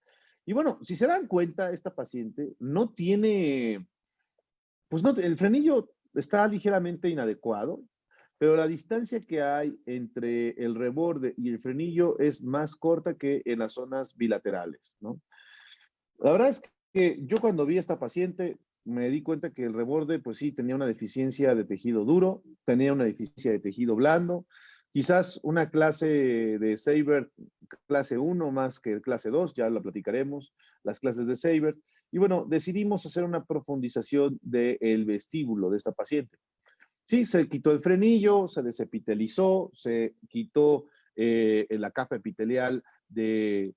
Y bueno, si se dan cuenta, esta paciente no tiene, pues no, el frenillo está ligeramente inadecuado, pero la distancia que hay entre el reborde y el frenillo es más corta que en las zonas bilaterales, ¿no? La verdad es que yo cuando vi a esta paciente me di cuenta que el reborde, pues sí, tenía una deficiencia de tejido duro, tenía una deficiencia de tejido blando, quizás una clase de Seibert clase 1 más que clase 2, ya lo platicaremos, las clases de Seibert. Y bueno, decidimos hacer una profundización del vestíbulo de esta paciente. Sí, se quitó el frenillo, se desepitelizó, se quitó la capa epitelial de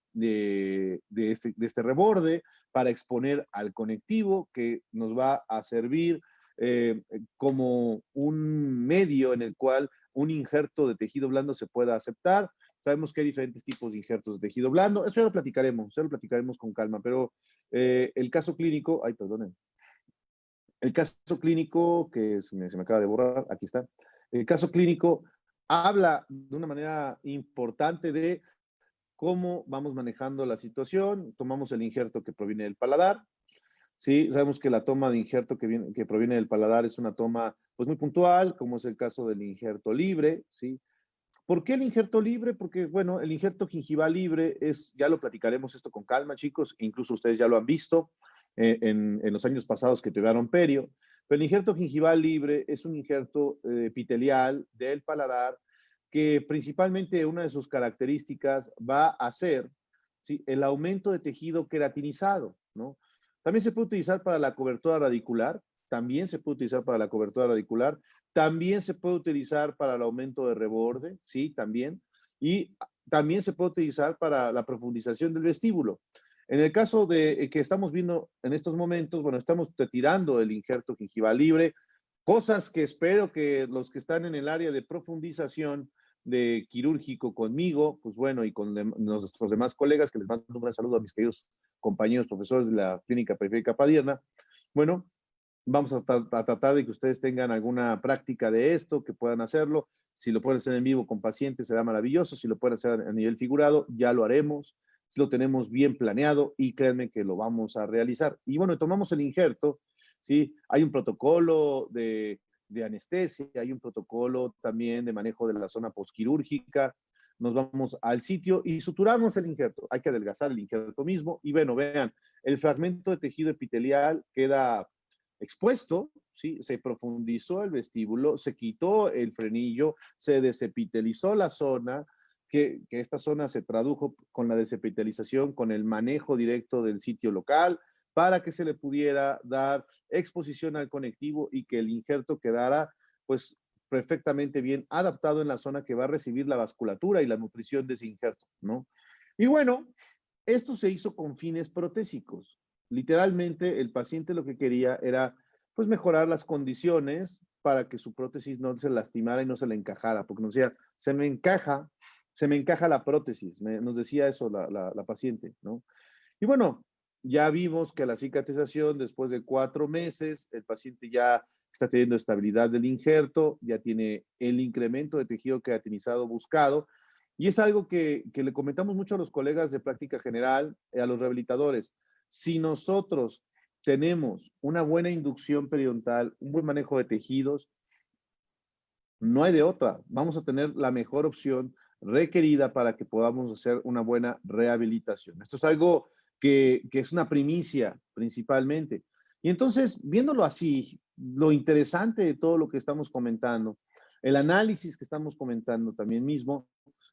este reborde para exponer al conectivo que nos va a servir como un medio en el cual un injerto de tejido blando se pueda aceptar. Sabemos que hay diferentes tipos de injertos de tejido blando. Eso ya lo platicaremos con calma, pero el caso clínico, ay, perdonen, el caso clínico, que se me acaba de borrar, aquí está. El caso clínico habla de una manera importante de cómo vamos manejando la situación. Tomamos el injerto que proviene del paladar. Sí, sabemos que la toma de injerto que proviene del paladar es una toma pues muy puntual, como es el caso del injerto libre, ¿sí? ¿Por qué el injerto libre? Porque, bueno, el injerto gingival libre es, ya lo platicaremos esto con calma, chicos, incluso ustedes ya lo han visto en los años pasados que tuvieron perio, pero el injerto gingival libre es un injerto epitelial del paladar que principalmente una de sus características va a ser, ¿sí?, el aumento de tejido queratinizado, ¿no? También se puede utilizar para la cobertura radicular, también se puede utilizar para la cobertura radicular, también se puede utilizar para el aumento de reborde, sí, también. Y también se puede utilizar para la profundización del vestíbulo. En el caso de que estamos viendo en estos momentos, bueno, estamos retirando el injerto gingival libre cosas que espero que los que están en el área de profundización de quirúrgico conmigo, pues bueno, y con nuestros demás colegas, que les mando un gran saludo a mis queridos compañeros profesores de la Clínica Periférica Padierna. Bueno, vamos a tratar de que ustedes tengan alguna práctica de esto, que puedan hacerlo. Si lo pueden hacer en vivo con pacientes, será maravilloso. Si lo pueden hacer a nivel figurado, ya lo haremos. Si lo tenemos bien planeado y créanme que lo vamos a realizar. Y bueno, tomamos el injerto, ¿sí? Hay un protocolo de anestesia, hay un protocolo también de manejo de la zona posquirúrgica. Nos vamos al sitio y suturamos el injerto. Hay que adelgazar el injerto mismo. Y bueno, vean, el fragmento de tejido epitelial queda expuesto, ¿sí? Se profundizó el vestíbulo, se quitó el frenillo, se desepitelizó la zona, que esta zona se tradujo con la desepitelización, con el manejo directo del sitio local, para que se le pudiera dar exposición al conectivo y que el injerto quedara, pues, perfectamente bien adaptado en la zona que va a recibir la vasculatura y la nutrición de ese injerto, ¿no? Y bueno, esto se hizo con fines protésicos. Literalmente, el paciente lo que quería era, pues, mejorar las condiciones para que su prótesis no se lastimara y no se le encajara, porque nos decía, se me encaja la prótesis, nos decía eso la paciente, ¿no? Y bueno, ya vimos que la cicatrización, después de 4 meses, el paciente ya está teniendo estabilidad del injerto, ya tiene el incremento de tejido queratinizado buscado, y es algo que le comentamos mucho a los colegas de práctica general, a los rehabilitadores. Si nosotros tenemos una buena inducción periodontal, un buen manejo de tejidos, no hay de otra. Vamos a tener la mejor opción requerida para que podamos hacer una buena rehabilitación. Esto es algo que es una primicia principalmente. Y entonces, viéndolo así, lo interesante de todo lo que estamos comentando, el análisis que estamos comentando también mismo,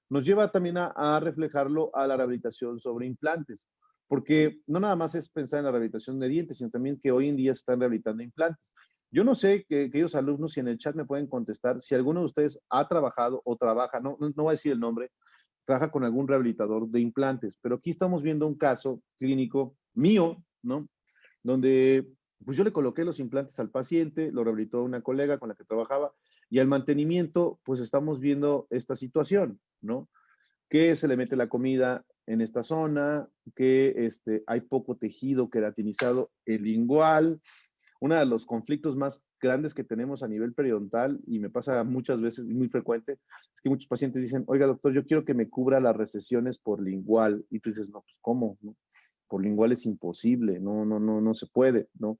nos lleva también a reflejarlo a la rehabilitación sobre implantes, porque no nada más es pensar en la rehabilitación de dientes, sino también que hoy en día se están rehabilitando implantes. Yo no sé, queridos alumnos, si en el chat me pueden contestar, si alguno de ustedes ha trabajado o trabaja, no voy a decir el nombre, trabaja con algún rehabilitador de implantes, pero aquí estamos viendo un caso clínico mío, ¿no? Donde pues yo le coloqué los implantes al paciente, lo rehabilitó una colega con la que trabajaba, y al mantenimiento, pues estamos viendo esta situación, ¿no? Que se le mete la comida en esta zona, que hay poco tejido queratinizado el lingual. Uno de los conflictos más grandes que tenemos a nivel periodontal, y me pasa muchas veces, y muy frecuente, es que muchos pacientes dicen, oiga, doctor, yo quiero que me cubra las recesiones por lingual. Y tú dices, no, pues, ¿cómo? ¿No? Por lingual es imposible, no se puede, ¿no?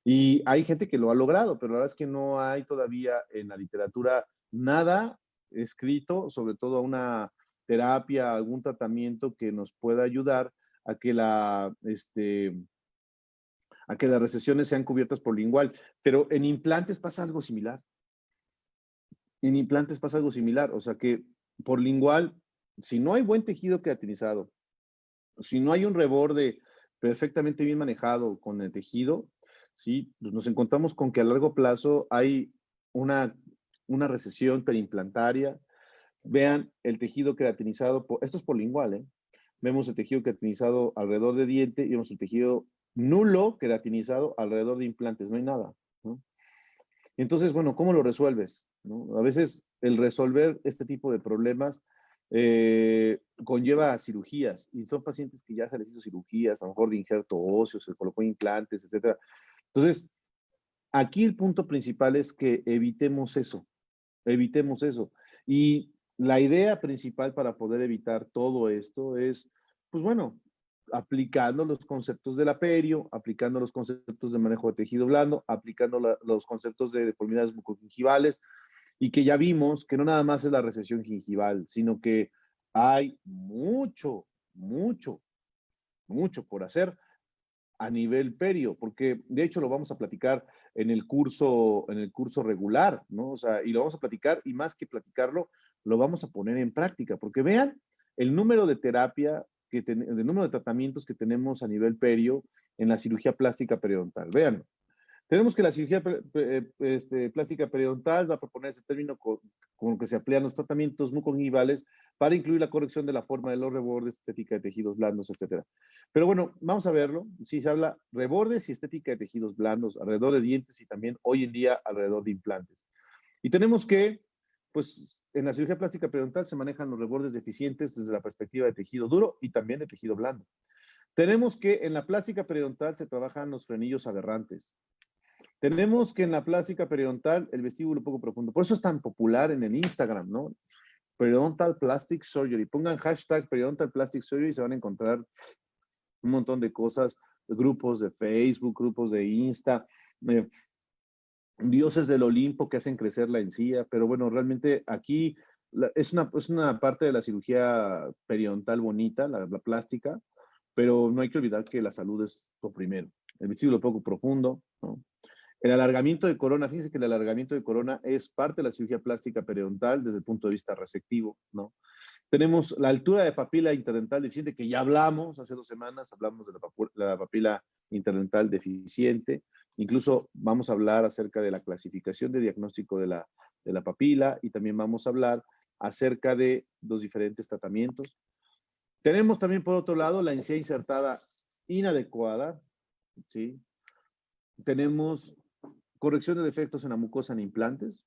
Y hay gente que lo ha logrado, pero la verdad es que no hay todavía en la literatura nada escrito, sobre todo a una terapia, algún tratamiento que nos pueda ayudar a que a que las recesiones sean cubiertas por lingual. Pero en implantes pasa algo similar. En implantes pasa algo similar. O sea que por lingual, si no hay buen tejido queratinizado, si no hay un reborde perfectamente bien manejado con el tejido, ¿sí? Pues nos encontramos con que a largo plazo hay una, una recesión perimplantaria. Vean el tejido queratinizado, esto es por lingual, ¿eh? Vemos el tejido queratinizado alrededor de diente y vemos el tejido nulo queratinizado alrededor de implantes, no hay nada, ¿no? Entonces, bueno, ¿cómo lo resuelves? ¿No? A veces el resolver este tipo de problemas conlleva cirugías y son pacientes que ya se les hizo cirugías, a lo mejor de injerto óseo, se colocó implantes, etcétera. Entonces, aquí el punto principal es que evitemos eso, evitemos eso. Y la idea principal para poder evitar todo esto es, pues bueno, aplicando los conceptos de la perio, aplicando los conceptos de manejo de tejido blando, aplicando los conceptos de deformidades bucogingivales, y que ya vimos que no nada más es la recesión gingival, sino que hay mucho por hacer a nivel perio, porque de hecho lo vamos a platicar en el curso regular, ¿no? O sea, y lo vamos a platicar, y más que platicarlo, lo vamos a poner en práctica, porque vean el número de terapia, el número de tratamientos que tenemos a nivel perio en la cirugía plástica periodontal. Vean, Tenemos que la cirugía plástica periodontal va a proponer ese término con que se emplean los tratamientos mucongivales para incluir la corrección de la forma de los rebordes, estética de tejidos blandos, etcétera. Pero bueno, vamos a verlo. Sí, se habla rebordes y estética de tejidos blandos alrededor de dientes y también hoy en día alrededor de implantes. Y tenemos que, pues, en la cirugía plástica periodontal se manejan los rebordes deficientes desde la perspectiva de tejido duro y también de tejido blando. Tenemos que en la plástica periodontal se trabajan los frenillos aberrantes. Tenemos que en la plástica periodontal el vestíbulo poco profundo. Por eso es tan popular en el Instagram, ¿no? Periodontal Plastic Surgery. Pongan hashtag Periodontal Plastic Surgery y se van a encontrar un montón de cosas, grupos de Facebook, grupos de Insta, dioses del Olimpo que hacen crecer la encía. Pero bueno, realmente aquí es una parte de la cirugía periodontal bonita, la plástica, pero no hay que olvidar que la salud es lo primero. El vestíbulo poco profundo, ¿no? El alargamiento de corona, fíjense que el alargamiento de corona es parte de la cirugía plástica periodontal desde el punto de vista resectivo, ¿no? Tenemos la altura de papila interdental deficiente, que ya hablamos hace 2 semanas, hablamos de la papila interdental deficiente. Incluso vamos a hablar acerca de la clasificación de diagnóstico de la papila y también vamos a hablar acerca de los diferentes tratamientos. Tenemos también, por otro lado, la encía insertada inadecuada, ¿sí? Tenemos corrección de defectos en la mucosa en implantes.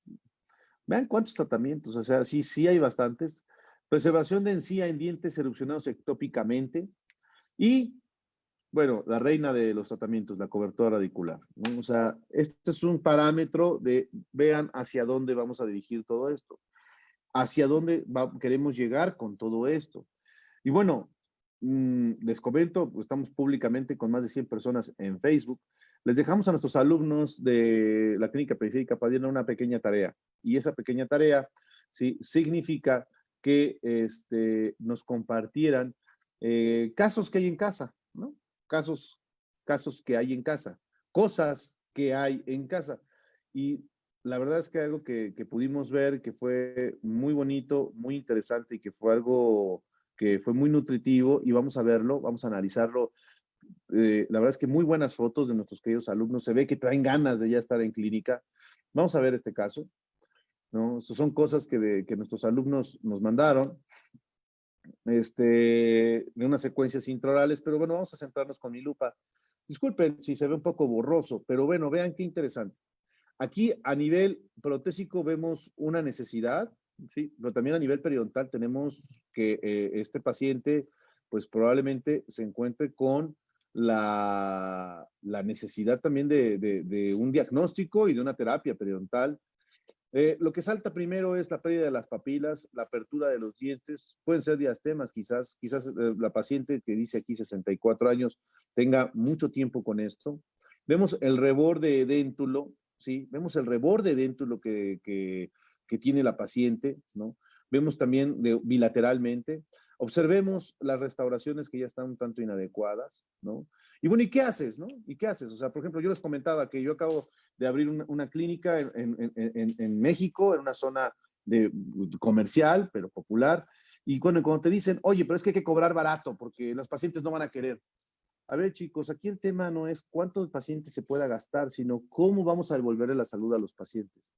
Vean cuántos tratamientos, o sea, sí hay bastantes. Preservación de encía en dientes erupcionados ectópicamente. Y, bueno, la reina de los tratamientos, la cobertura radicular, ¿no? O sea, este es un parámetro de, vean hacia dónde vamos a dirigir todo esto. Hacia dónde queremos llegar con todo esto. Y bueno, les comento, estamos públicamente con más de 100 personas en Facebook. Les dejamos a nuestros alumnos de la Clínica Periférica Padierna una pequeña tarea. Y esa pequeña tarea, ¿sí?, significa que nos compartieran casos que hay en casa, ¿no? Casos que hay en casa, cosas que hay en casa. Y la verdad es que algo que pudimos ver, que fue muy bonito, muy interesante y que fue algo que fue muy nutritivo, y vamos a verlo, vamos a analizarlo. La verdad es que muy buenas fotos de nuestros queridos alumnos, se ve que traen ganas de ya estar en clínica. Vamos a ver este caso, ¿no? Esas son cosas que nuestros alumnos nos mandaron, de unas secuencias intraorales, pero bueno, vamos a centrarnos con mi lupa. Disculpen si se ve un poco borroso, pero bueno, vean qué interesante. Aquí a nivel protésico vemos una necesidad, ¿sí? Pero también a nivel periodontal tenemos que este paciente pues probablemente se encuentre con la necesidad también de un diagnóstico y de una terapia periodontal. Lo que salta primero es la pérdida de las papilas, la apertura de los dientes, pueden ser diastemas quizás la paciente que dice aquí 64 años tenga mucho tiempo con esto. Vemos el reborde déntulo, ¿sí? Vemos el reborde déntulo que tiene la paciente, ¿no? Vemos también bilateralmente. Observemos las restauraciones que ya están un tanto inadecuadas, ¿no? Y bueno, ¿y qué haces, no? ¿Y qué haces? O sea, por ejemplo, yo les comentaba que yo acabo de abrir una clínica en México, en una zona comercial, pero popular. Y cuando te dicen, oye, pero es que hay que cobrar barato porque los pacientes no van a querer. A ver, chicos, aquí el tema no es cuántos pacientes se pueda gastar, sino cómo vamos a devolverle la salud a los pacientes.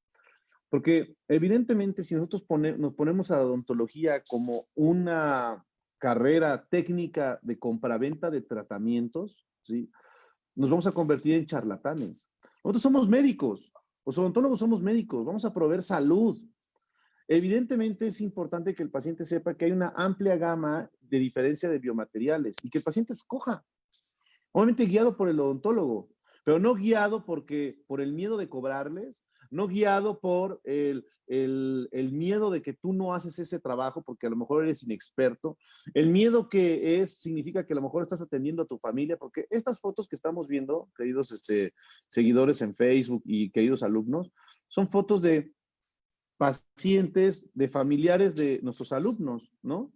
Porque evidentemente si nosotros nos ponemos a odontología como una carrera técnica de compraventa de tratamientos, ¿sí?, nos vamos a convertir en charlatanes. Nosotros somos médicos, los odontólogos somos médicos, vamos a proveer salud. Evidentemente es importante que el paciente sepa que hay una amplia gama de diferencia de biomateriales y que el paciente escoja. Obviamente guiado por el odontólogo, pero no guiado por el miedo de cobrarles, no guiado por el miedo de que tú no haces ese trabajo porque a lo mejor eres inexperto, el miedo que significa que a lo mejor estás atendiendo a tu familia, porque estas fotos que estamos viendo, queridos seguidores en Facebook y queridos alumnos, son fotos de pacientes, de familiares de nuestros alumnos, ¿no?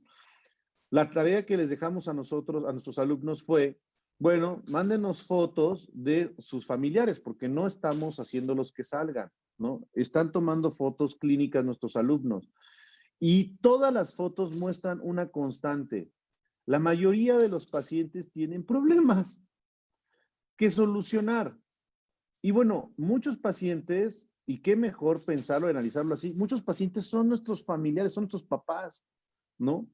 La tarea que les dejamos a nosotros, a nuestros alumnos fue, bueno, mándenos fotos de sus familiares, porque no estamos haciéndolos que salgan, ¿no? Están tomando fotos clínicas nuestros alumnos. Y todas las fotos muestran una constante. La mayoría de los pacientes tienen problemas que solucionar. Y bueno, muchos pacientes, y qué mejor pensarlo, analizarlo así, muchos pacientes son nuestros familiares, son nuestros papás, ¿no?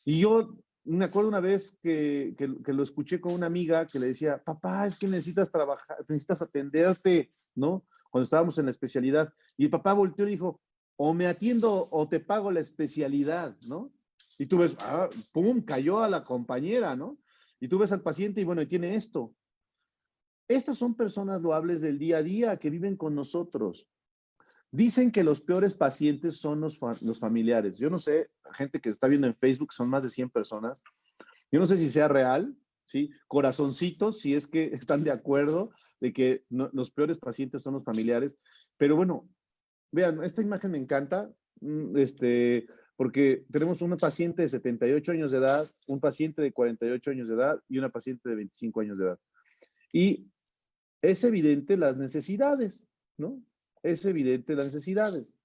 Y yo me acuerdo una vez que lo escuché con una amiga que le decía, papá, es que necesitas trabajar, necesitas atenderte, ¿no? Cuando estábamos en la especialidad. Y el papá volteó y dijo, o me atiendo o te pago la especialidad, ¿no? Y tú ves, pum, cayó a la compañera, ¿no? Y tú ves al paciente y bueno, y tiene esto. Estas son personas loables del día a día que viven con nosotros. Dicen que los peores pacientes son los familiares. Yo no sé, gente que está viendo en Facebook, son más de 100 personas. Yo no sé si sea real, ¿sí? Corazoncitos, si es que están de acuerdo de que no, los peores pacientes son los familiares. Pero bueno, vean, esta imagen me encanta, porque tenemos una paciente de 78 años de edad, un paciente de 48 años de edad y una paciente de 25 años de edad. Y es evidente las necesidades, ¿no? Es evidente las necesidades.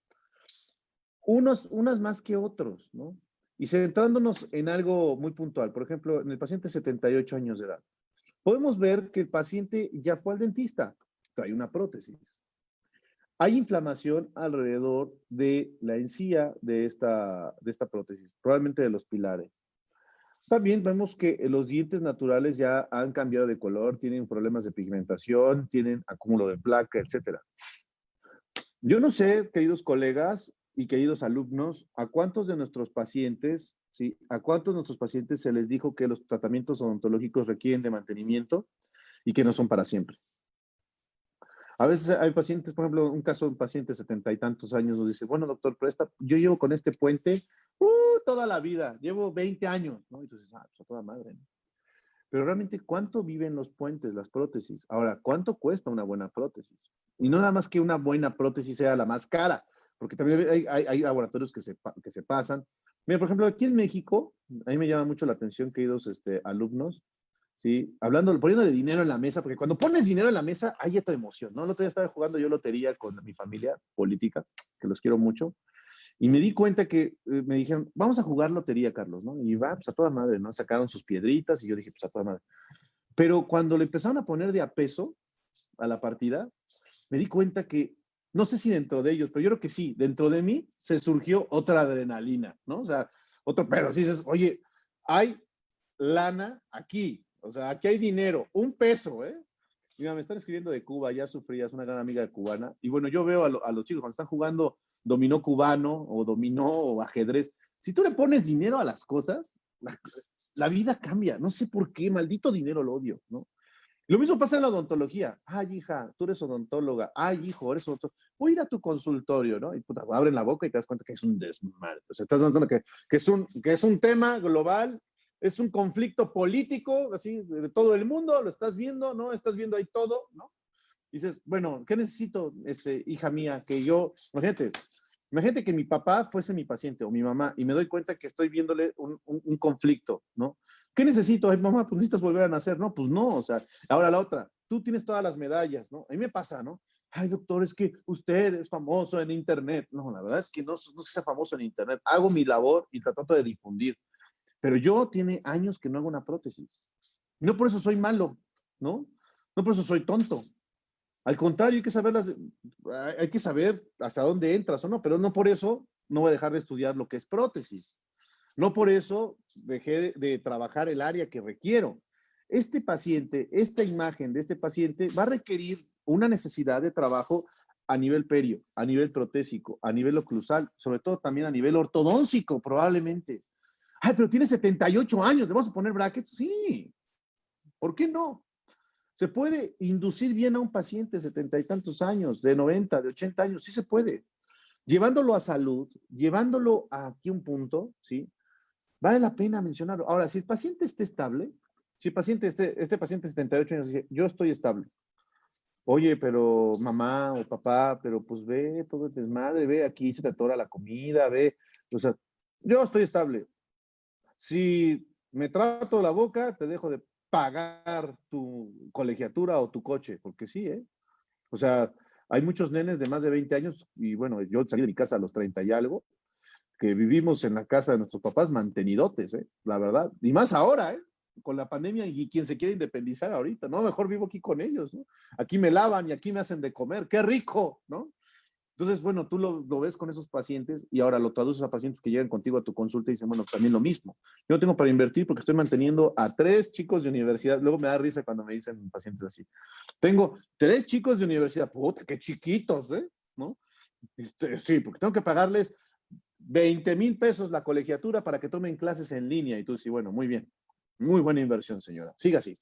Unas más que otros, ¿no? Y centrándonos en algo muy puntual, por ejemplo, en el paciente de 78 años de edad, podemos ver que el paciente ya fue al dentista, trae una prótesis. Hay inflamación alrededor de la encía de esta prótesis, probablemente de los pilares. También vemos que los dientes naturales ya han cambiado de color, tienen problemas de pigmentación, tienen acúmulo de placa, etcétera. Yo no sé, queridos colegas y queridos alumnos, a cuántos de nuestros pacientes, ¿sí? A cuántos de nuestros pacientes se les dijo que los tratamientos odontológicos requieren de mantenimiento y que no son para siempre. A veces hay pacientes, por ejemplo, un caso de un paciente de 70 y tantos años nos dice, bueno, doctor, pero yo llevo con este puente toda la vida, llevo 20 años, ¿no? Y entonces, pues a toda madre, ¿no? Pero realmente, ¿cuánto viven los puentes, las prótesis? Ahora, ¿cuánto cuesta una buena prótesis? Y no nada más que una buena prótesis sea la más cara, porque también hay laboratorios que se pasan. Mira, por ejemplo, aquí en México, a mí me llama mucho la atención, queridos alumnos, ¿sí? Hablando, poniéndole dinero en la mesa, porque cuando pones dinero en la mesa hay otra emoción, ¿no? El otro día estaba jugando yo lotería con mi familia política, que los quiero mucho, y me di cuenta que me dijeron, vamos a jugar lotería, Carlos, ¿no? Y va, pues a toda madre, ¿no? Sacaron sus piedritas y yo dije, pues a toda madre. Pero cuando le empezaron a poner de a peso a la partida, me di cuenta que, no sé si dentro de ellos, pero yo creo que sí, dentro de mí se surgió otra adrenalina, ¿no? O sea, otro pedo. Así dices, oye, hay lana aquí, o sea, aquí hay dinero, un peso, ¿eh? Mira, me están escribiendo de Cuba, ya sufrías, una gran amiga cubana. Y bueno, yo veo a los chicos cuando están jugando dominó cubano o dominó o ajedrez. Si tú le pones dinero a las cosas, la vida cambia. No sé por qué, maldito dinero lo odio, ¿no? Lo mismo pasa en la odontología. Ay, hija, tú eres odontóloga. Ay, hijo, eres odontólogo. Voy a ir a tu consultorio, ¿no? Y puta, abren la boca y te das cuenta que es un desmadre. O sea, estás dando cuenta que es un tema global, es un conflicto político, así, de todo el mundo, lo estás viendo, ¿no? Estás viendo ahí todo, ¿no? Dices, bueno, ¿qué necesito, hija mía? Que yo, imagínate que mi papá fuese mi paciente o mi mamá y me doy cuenta que estoy viéndole un conflicto, ¿no? ¿Qué necesito? Ay, mamá, pues necesitas volver a nacer, ¿no? Pues no, o sea, ahora la otra, tú tienes todas las medallas, ¿no? A mí me pasa, ¿no? Ay, doctor, es que usted es famoso en Internet. No, la verdad es que no es que sea famoso en Internet. Hago mi labor y la trato de difundir. Pero yo tiene años que no hago una prótesis. Y no por eso soy malo, ¿no? No por eso soy tonto. Al contrario, hay que saber hasta dónde entras o no, pero no por eso no voy a dejar de estudiar lo que es prótesis. No por eso dejé de trabajar el área que requiero. Este paciente, esta imagen de este paciente va a requerir una necesidad de trabajo a nivel perio, a nivel protésico, a nivel oclusal, sobre todo también a nivel ortodóncico, probablemente. Ay, pero tiene 78 años, ¿le vamos a poner brackets? Sí, ¿por qué no? Se puede inducir bien a un paciente de 70 y tantos años, de 90, de 80 años, sí se puede. Llevándolo a salud, llevándolo a aquí un punto, ¿sí? Vale la pena mencionarlo. Ahora, si el paciente está estable, si el paciente, este paciente de 78 años dice, yo estoy estable. Oye, pero mamá o papá, pero pues ve todo el desmadre, ve aquí se te atora la comida, ve, o sea, yo estoy estable. Si me trato la boca, te dejo de pagar tu colegiatura o tu coche, porque sí, ¿eh? O sea, hay muchos nenes de más de 20 años, y bueno, yo salí de mi casa a los 30 y algo, que vivimos en la casa de nuestros papás mantenidotes, ¿eh? La verdad. Y más ahora, ¿eh? con la pandemia y quien se quiere independizar ahorita, ¿no? Mejor vivo aquí con ellos, ¿no? Aquí me lavan y aquí me hacen de comer, qué rico, ¿no? Entonces, bueno, tú lo ves con esos pacientes y ahora lo traduces a pacientes que llegan contigo a tu consulta y dicen, bueno, también lo mismo. Yo no tengo para invertir porque estoy manteniendo a 3 chicos de universidad. Luego me da risa cuando me dicen pacientes así. Tengo 3 chicos de universidad. Puta, qué chiquitos, ¿eh? ¿No? Sí, porque tengo que pagarles 20,000 pesos la colegiatura para que tomen clases en línea. Y tú dices, bueno, muy bien. Muy buena inversión, señora. Siga así.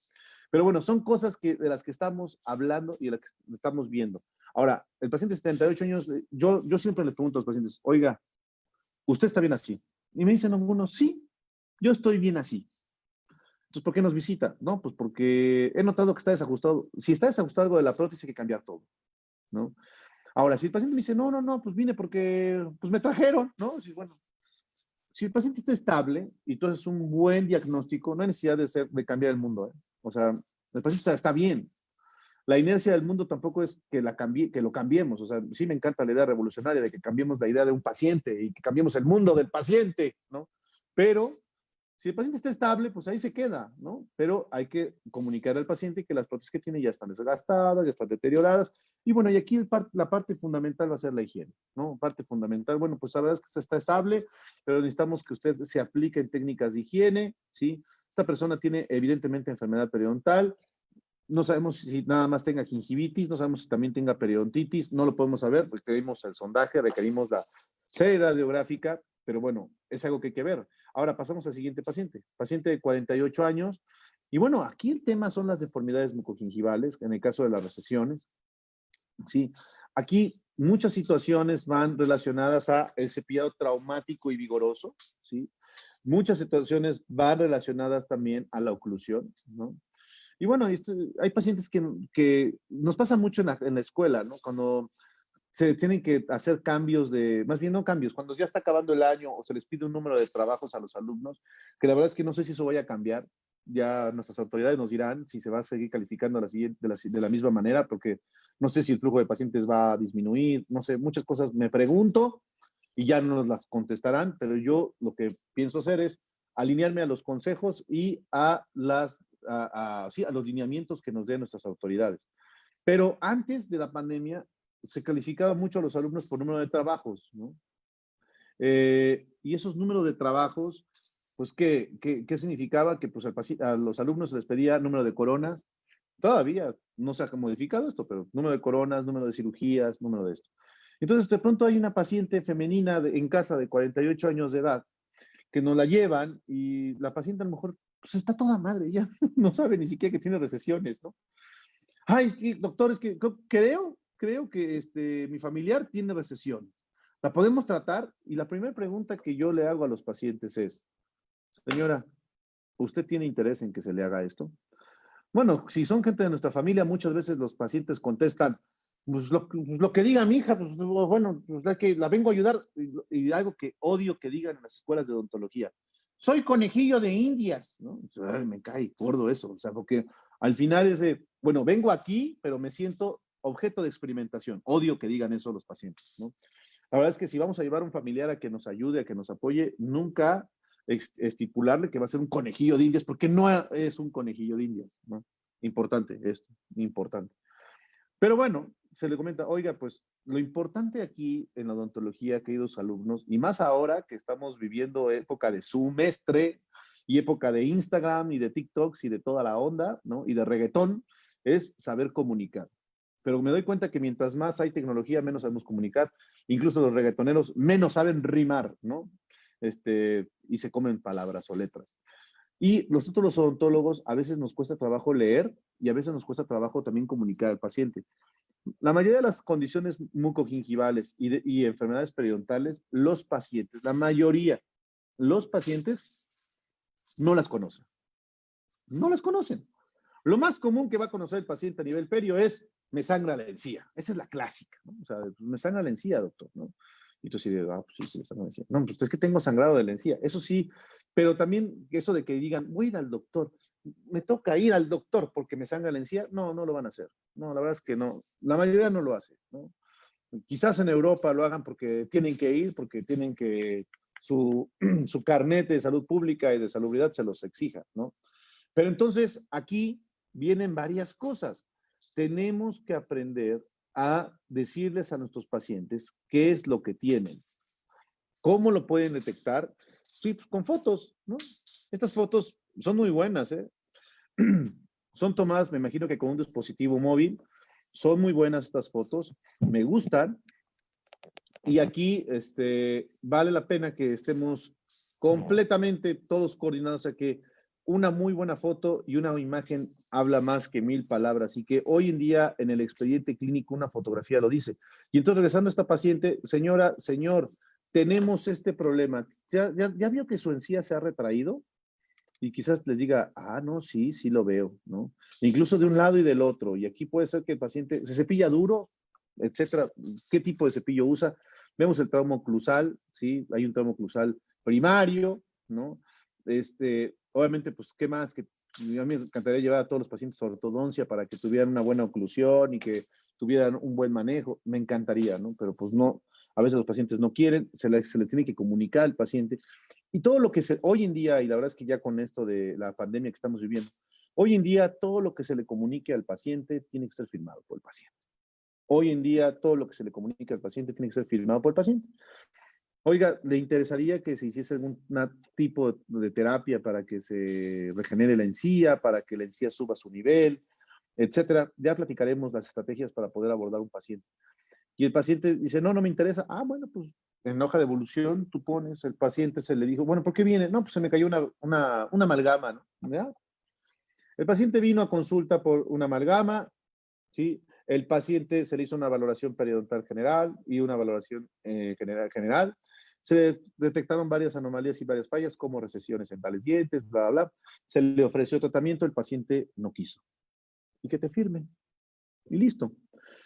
Pero bueno, son cosas de las que estamos hablando y de las que estamos viendo. Ahora, el paciente de 78 años, yo siempre le pregunto a los pacientes, oiga, ¿usted está bien así? Y me dicen algunos, sí, yo estoy bien así. Entonces, ¿por qué nos visita? No, pues porque he notado que está desajustado. Si está desajustado algo de la prótesis, hay que cambiar todo, ¿no? Ahora, si el paciente me dice, no, pues vine porque pues me trajeron, ¿no? Sí, bueno, si el paciente está estable y tú haces un buen diagnóstico, no hay necesidad de cambiar el mundo, ¿eh? O sea, el paciente está bien. La inercia del mundo tampoco es que lo cambiemos. O sea, sí me encanta la idea revolucionaria de que cambiemos la idea de un paciente y que cambiemos el mundo del paciente, ¿no? Pero si el paciente está estable, pues ahí se queda, ¿no? Pero hay que comunicar al paciente que las prótesis que tiene ya están desgastadas, ya están deterioradas. Y bueno, y aquí la parte fundamental va a ser la higiene, ¿no? Parte fundamental, bueno, pues la verdad es que está estable, pero necesitamos que usted se aplique en técnicas de higiene, ¿sí? Esta persona tiene evidentemente enfermedad periodontal, no sabemos si nada más tenga gingivitis, no sabemos si también tenga periodontitis, no lo podemos saber, requerimos el sondaje, requerimos la serie radiográfica, pero bueno, es algo que hay que ver. Ahora pasamos al siguiente paciente, paciente de 48 años, y bueno, aquí el tema son las deformidades mucogingivales, en el caso de las recesiones, ¿sí? Aquí muchas situaciones van relacionadas a el cepillado traumático y vigoroso, ¿sí? Muchas situaciones van relacionadas también a la oclusión, ¿no? Y bueno, hay pacientes que nos pasa mucho en la escuela, ¿no? Cuando se tienen que hacer cambios más bien no cambios, cuando ya está acabando el año o se les pide un número de trabajos a los alumnos, que la verdad es que no sé si eso vaya a cambiar. Ya nuestras autoridades nos dirán si se va a seguir calificando de la misma manera, porque no sé si el flujo de pacientes va a disminuir, no sé, muchas cosas me pregunto y ya no nos las contestarán, pero yo lo que pienso hacer es alinearme a los consejos y sí, a los lineamientos que nos den nuestras autoridades. Pero antes de la pandemia se calificaba mucho a los alumnos por número de trabajos, ¿no? Y esos números de trabajos, pues, ¿qué significaba? Que pues, a los alumnos se les pedía número de coronas. Todavía no se ha modificado esto, pero número de coronas, número de cirugías, número de esto. Entonces, de pronto hay una paciente femenina en casa de 48 años de edad que nos la llevan y la paciente a lo mejor pues está toda madre, ya no sabe ni siquiera que tiene recesiones, ¿no? Ay, doctor, es que creo que mi familiar tiene recesión. ¿La podemos tratar? Y la primera pregunta que yo le hago a los pacientes es, señora, ¿usted tiene interés en que se le haga esto? Bueno, si son gente de nuestra familia, muchas veces los pacientes contestan, pues lo que diga mi hija, pues bueno, pues la vengo a ayudar. Y algo que odio que digan en las escuelas de odontología, soy conejillo de indias, ¿no? Ay, me cae gordo eso, o sea, porque al final bueno, vengo aquí, pero me siento objeto de experimentación. Odio que digan eso los pacientes, ¿no? La verdad es que si vamos a llevar a un familiar a que nos ayude, a que nos apoye, nunca estipularle que va a ser un conejillo de indias, porque no es un conejillo de indias, ¿no? Importante esto, importante. Pero bueno, se le comenta, oiga, pues lo importante aquí en la odontología, queridos alumnos, y más ahora que estamos viviendo época de semestre y época de Instagram y de TikToks y de toda la onda, ¿no? Y de reggaetón, es saber comunicar. Pero me doy cuenta que mientras más hay tecnología, menos sabemos comunicar. Incluso los reggaetoneros menos saben rimar, ¿no? Y se comen palabras o letras. Y nosotros los odontólogos a veces nos cuesta trabajo leer y a veces nos cuesta trabajo también comunicar al paciente. La mayoría de las condiciones mucogingivales y enfermedades periodontales, la mayoría, los pacientes no las conocen. No las conocen. Lo más común que va a conocer el paciente a nivel perio es, me sangra la encía. Esa es la clásica, ¿no? O sea, me sangra la encía, doctor, ¿no? Y tú sí, pues sí, me sangra la encía. No, pues es que tengo sangrado de la encía. Eso sí, pero también eso de que digan, voy a ir al doctor, me toca ir al doctor porque me sangra la encía, no, no lo van a hacer. No, la verdad es que no. La mayoría no lo hace, ¿no? Quizás en Europa lo hagan porque tienen que ir, porque tienen que, su carnet de salud pública y de salubridad se los exija, ¿no? Pero entonces aquí vienen varias cosas. Tenemos que aprender a decirles a nuestros pacientes qué es lo que tienen. ¿Cómo lo pueden detectar? Sí, pues con fotos, ¿no? Estas fotos son muy buenas, ¿eh? Son tomadas, me imagino que con un dispositivo móvil. Son muy buenas estas fotos, me gustan. Y aquí vale la pena que estemos completamente todos coordinados, o sea que una muy buena foto y una imagen habla más que 1000 palabras. Y que hoy en día en el expediente clínico una fotografía lo dice. Y entonces regresando a esta paciente, señora, señor, tenemos este problema. ¿Ya vio que su encía se ha retraído? Y quizás les diga, ah, no, sí, sí lo veo, ¿no? Incluso de un lado y del otro. Y aquí puede ser que el paciente se cepilla duro, etcétera. ¿Qué tipo de cepillo usa? Vemos el traumo oclusal, ¿sí? Hay un traumo oclusal primario, ¿no? Obviamente, pues, ¿qué más? Que a mí me encantaría llevar a todos los pacientes a ortodoncia para que tuvieran una buena oclusión y que tuvieran un buen manejo. Me encantaría, ¿no? Pero pues no, a veces los pacientes no quieren, se les tiene que comunicar al paciente. Y todo lo que hoy en día, y la verdad es que ya con esto de la pandemia que estamos viviendo, hoy en día todo lo que se le comunique al paciente tiene que ser firmado por el paciente. Hoy en día todo lo que se le comunique al paciente tiene que ser firmado por el paciente. Oiga, ¿le interesaría que se hiciese algún tipo de terapia para que se regenere la encía, para que la encía suba su nivel, etcétera? Ya platicaremos las estrategias para poder abordar un paciente. Y el paciente dice, no, no me interesa. Ah, bueno, pues en hoja de evolución tú pones, el paciente se le dijo, bueno, ¿por qué viene? No, pues se me cayó una amalgama, ¿no? ¿Ya? El paciente vino a consulta por una amalgama, ¿sí? El paciente se le hizo una valoración periodontal general y una valoración general. Se detectaron varias anomalías y varias fallas, como recesiones en tales dientes, bla, bla, bla. Se le ofreció tratamiento, el paciente no quiso. Y que te firmen. Y listo.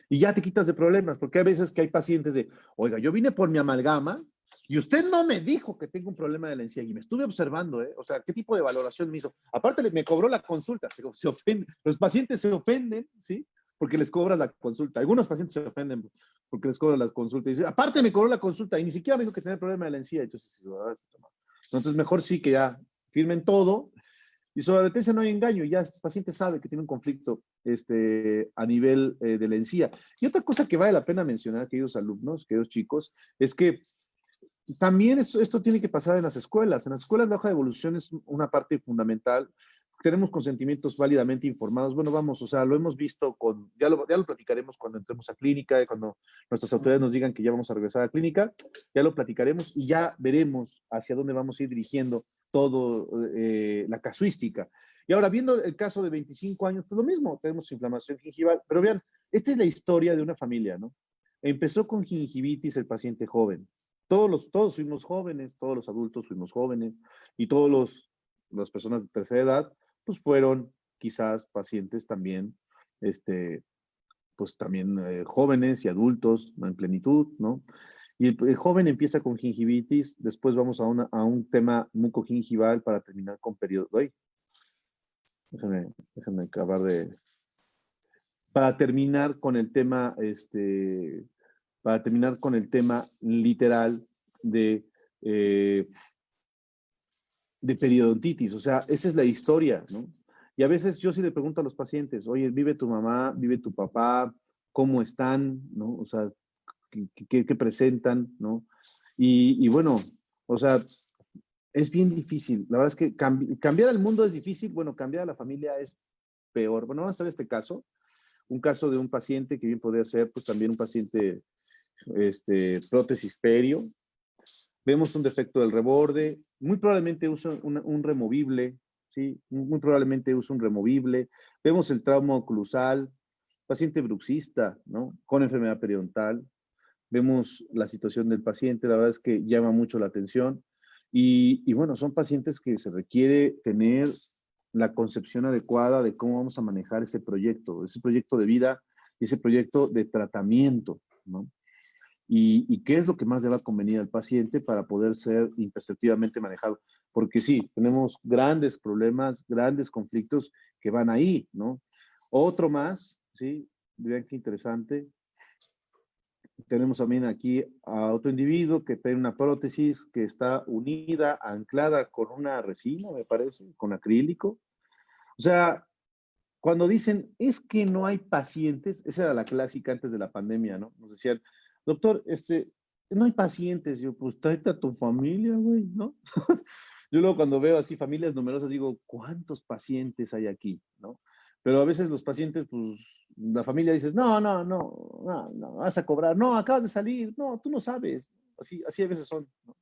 Y ya te quitas de problemas, porque hay veces que hay pacientes de, oiga, yo vine por mi amalgama y usted no me dijo que tengo un problema de la encía y me estuve observando, ¿eh? O sea, ¿qué tipo de valoración me hizo? Aparte, me cobró la consulta, se ofende, los pacientes se ofenden, ¿sí? Porque les cobras la consulta. Algunos pacientes se ofenden porque les cobran la consulta. Y dicen, aparte me cobró la consulta y ni siquiera me dijo que tenía problema de la encía. Entonces, mejor sí que ya firmen todo. Y sobre la advertencia no hay engaño, ya el paciente sabe que tiene un conflicto a nivel de la encía. Y otra cosa que vale la pena mencionar, queridos alumnos, queridos chicos, es que también esto tiene que pasar en las escuelas. En las escuelas la hoja de evolución es una parte fundamental. Tenemos consentimientos válidamente informados. Bueno, vamos, o sea, lo hemos visto ya lo platicaremos cuando entremos a clínica, cuando nuestras autoridades nos digan que ya vamos a regresar a clínica, ya lo platicaremos y ya veremos hacia dónde vamos a ir dirigiendo todo la casuística. Y ahora, viendo el caso de 25 años, pues lo mismo, tenemos inflamación gingival, pero vean, esta es la historia de una familia, ¿no? Empezó con gingivitis el paciente joven. Todos fuimos jóvenes, todos los adultos fuimos jóvenes y las personas de tercera edad, pues fueron quizás pacientes también, pues también jóvenes y adultos en plenitud, ¿no? Y el joven empieza con gingivitis, después vamos a un tema mucogingival para terminar con periodo. Ay, déjame acabar de... Para terminar con el tema, para terminar con el tema literal de, eh, de periodontitis. O sea, esa es la historia, ¿no? Y a veces yo sí le pregunto a los pacientes, oye, ¿vive tu mamá, vive tu papá? ¿Cómo están? ¿No? O sea, ¿qué presentan? ¿No? Y bueno, o sea, es bien difícil. La verdad es que cambiar al mundo es difícil. Bueno, cambiar a la familia es peor. Bueno, vamos a ver este caso. Un caso de un paciente que bien podría ser, pues también un paciente, prótesis perio. Vemos un defecto del reborde. Muy probablemente usa un removible, ¿sí? Muy probablemente usa un removible. Vemos el trauma oclusal, paciente bruxista, ¿no? Con enfermedad periodontal. Vemos la situación del paciente, la verdad es que llama mucho la atención. Y bueno, son pacientes que se requiere tener la concepción adecuada de cómo vamos a manejar ese proyecto de vida, ese proyecto de tratamiento, ¿no? Y qué es lo que más le va a convenir al paciente para poder ser imperceptiblemente manejado. Porque sí, tenemos grandes problemas, grandes conflictos que van ahí, ¿no? Otro más, ¿sí? Vean qué interesante. Tenemos también aquí a otro individuo que tiene una prótesis que está unida, anclada con una resina, me parece, con acrílico. O sea, cuando dicen, es que no hay pacientes, esa era la clásica antes de la pandemia, ¿no? Nos decían, doctor, no hay pacientes. Yo, pues tráete a tu familia, güey, ¿no? Yo luego cuando veo así familias numerosas digo, ¿cuántos pacientes hay aquí? ¿No? Pero a veces los pacientes, pues, la familia dice, no, vas a cobrar, no, acabas de salir, no, tú no sabes. Así a veces son, ¿no?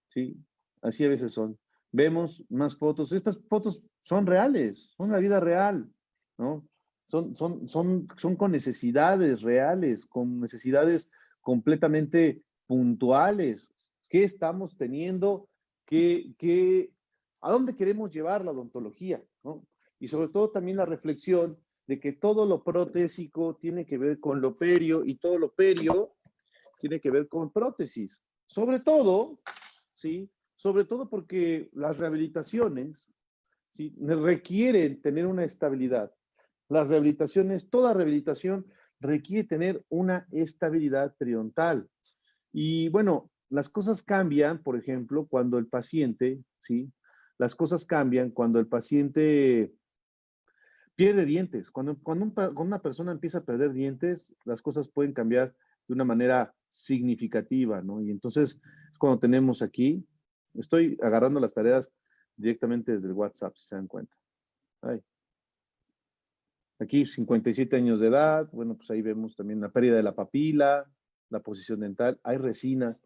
Sí, así a veces son. Vemos más fotos. Estas fotos son reales, son la vida real, ¿no? Son con necesidades reales, con necesidades completamente puntuales. ¿Qué estamos teniendo? ¿A dónde queremos llevar la odontología? ¿No? Y sobre todo también la reflexión de que todo lo protésico tiene que ver con lo perio y todo lo perio tiene que ver con prótesis. Sobre todo, ¿sí? Sobre todo porque las rehabilitaciones, ¿sí? Requieren tener una estabilidad. Las rehabilitaciones, toda rehabilitación requiere tener una estabilidad periodontal. Y bueno, las cosas cambian, por ejemplo, cuando el paciente, ¿sí? Las cosas cambian cuando el paciente pierde dientes. Cuando una persona empieza a perder dientes, las cosas pueden cambiar de una manera significativa, ¿no? Y entonces es cuando tenemos aquí, estoy agarrando las tareas directamente desde el WhatsApp, si se dan cuenta. Ay. Aquí 57 años de edad, bueno, pues ahí vemos también la pérdida de la papila, la posición dental, hay resinas.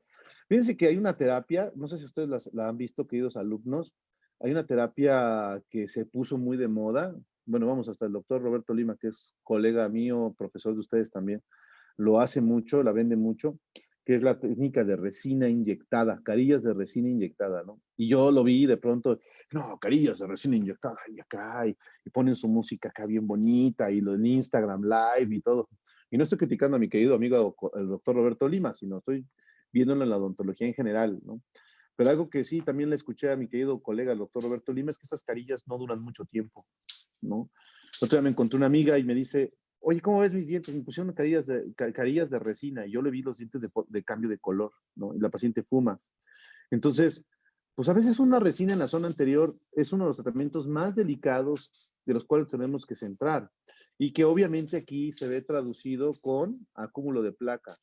Fíjense que hay una terapia, no sé si ustedes la han visto, queridos alumnos, hay una terapia que se puso muy de moda. Bueno, vamos, hasta el doctor Roberto Lima, que es colega mío, profesor de ustedes también, lo hace mucho, la vende mucho, que es la técnica de resina inyectada, carillas de resina inyectada, ¿no? Y yo lo vi de pronto, no, carillas de resina inyectada, y acá, y ponen su música acá bien bonita, y lo en Instagram Live y todo. Y no estoy criticando a mi querido amigo, el doctor Roberto Lima, sino estoy viéndolo en la odontología en general, ¿no? Pero algo que sí también le escuché a mi querido colega, el doctor Roberto Lima, es que estas carillas no duran mucho tiempo, ¿no? Otra vez me encontré una amiga y me dice, oye, ¿cómo ves mis dientes? Me pusieron carillas de resina y yo le vi los dientes de cambio de color, ¿no? Y la paciente fuma. Entonces, pues a veces una resina en la zona anterior es uno de los tratamientos más delicados de los cuales tenemos que centrar y que obviamente aquí se ve traducido con acúmulo de placa.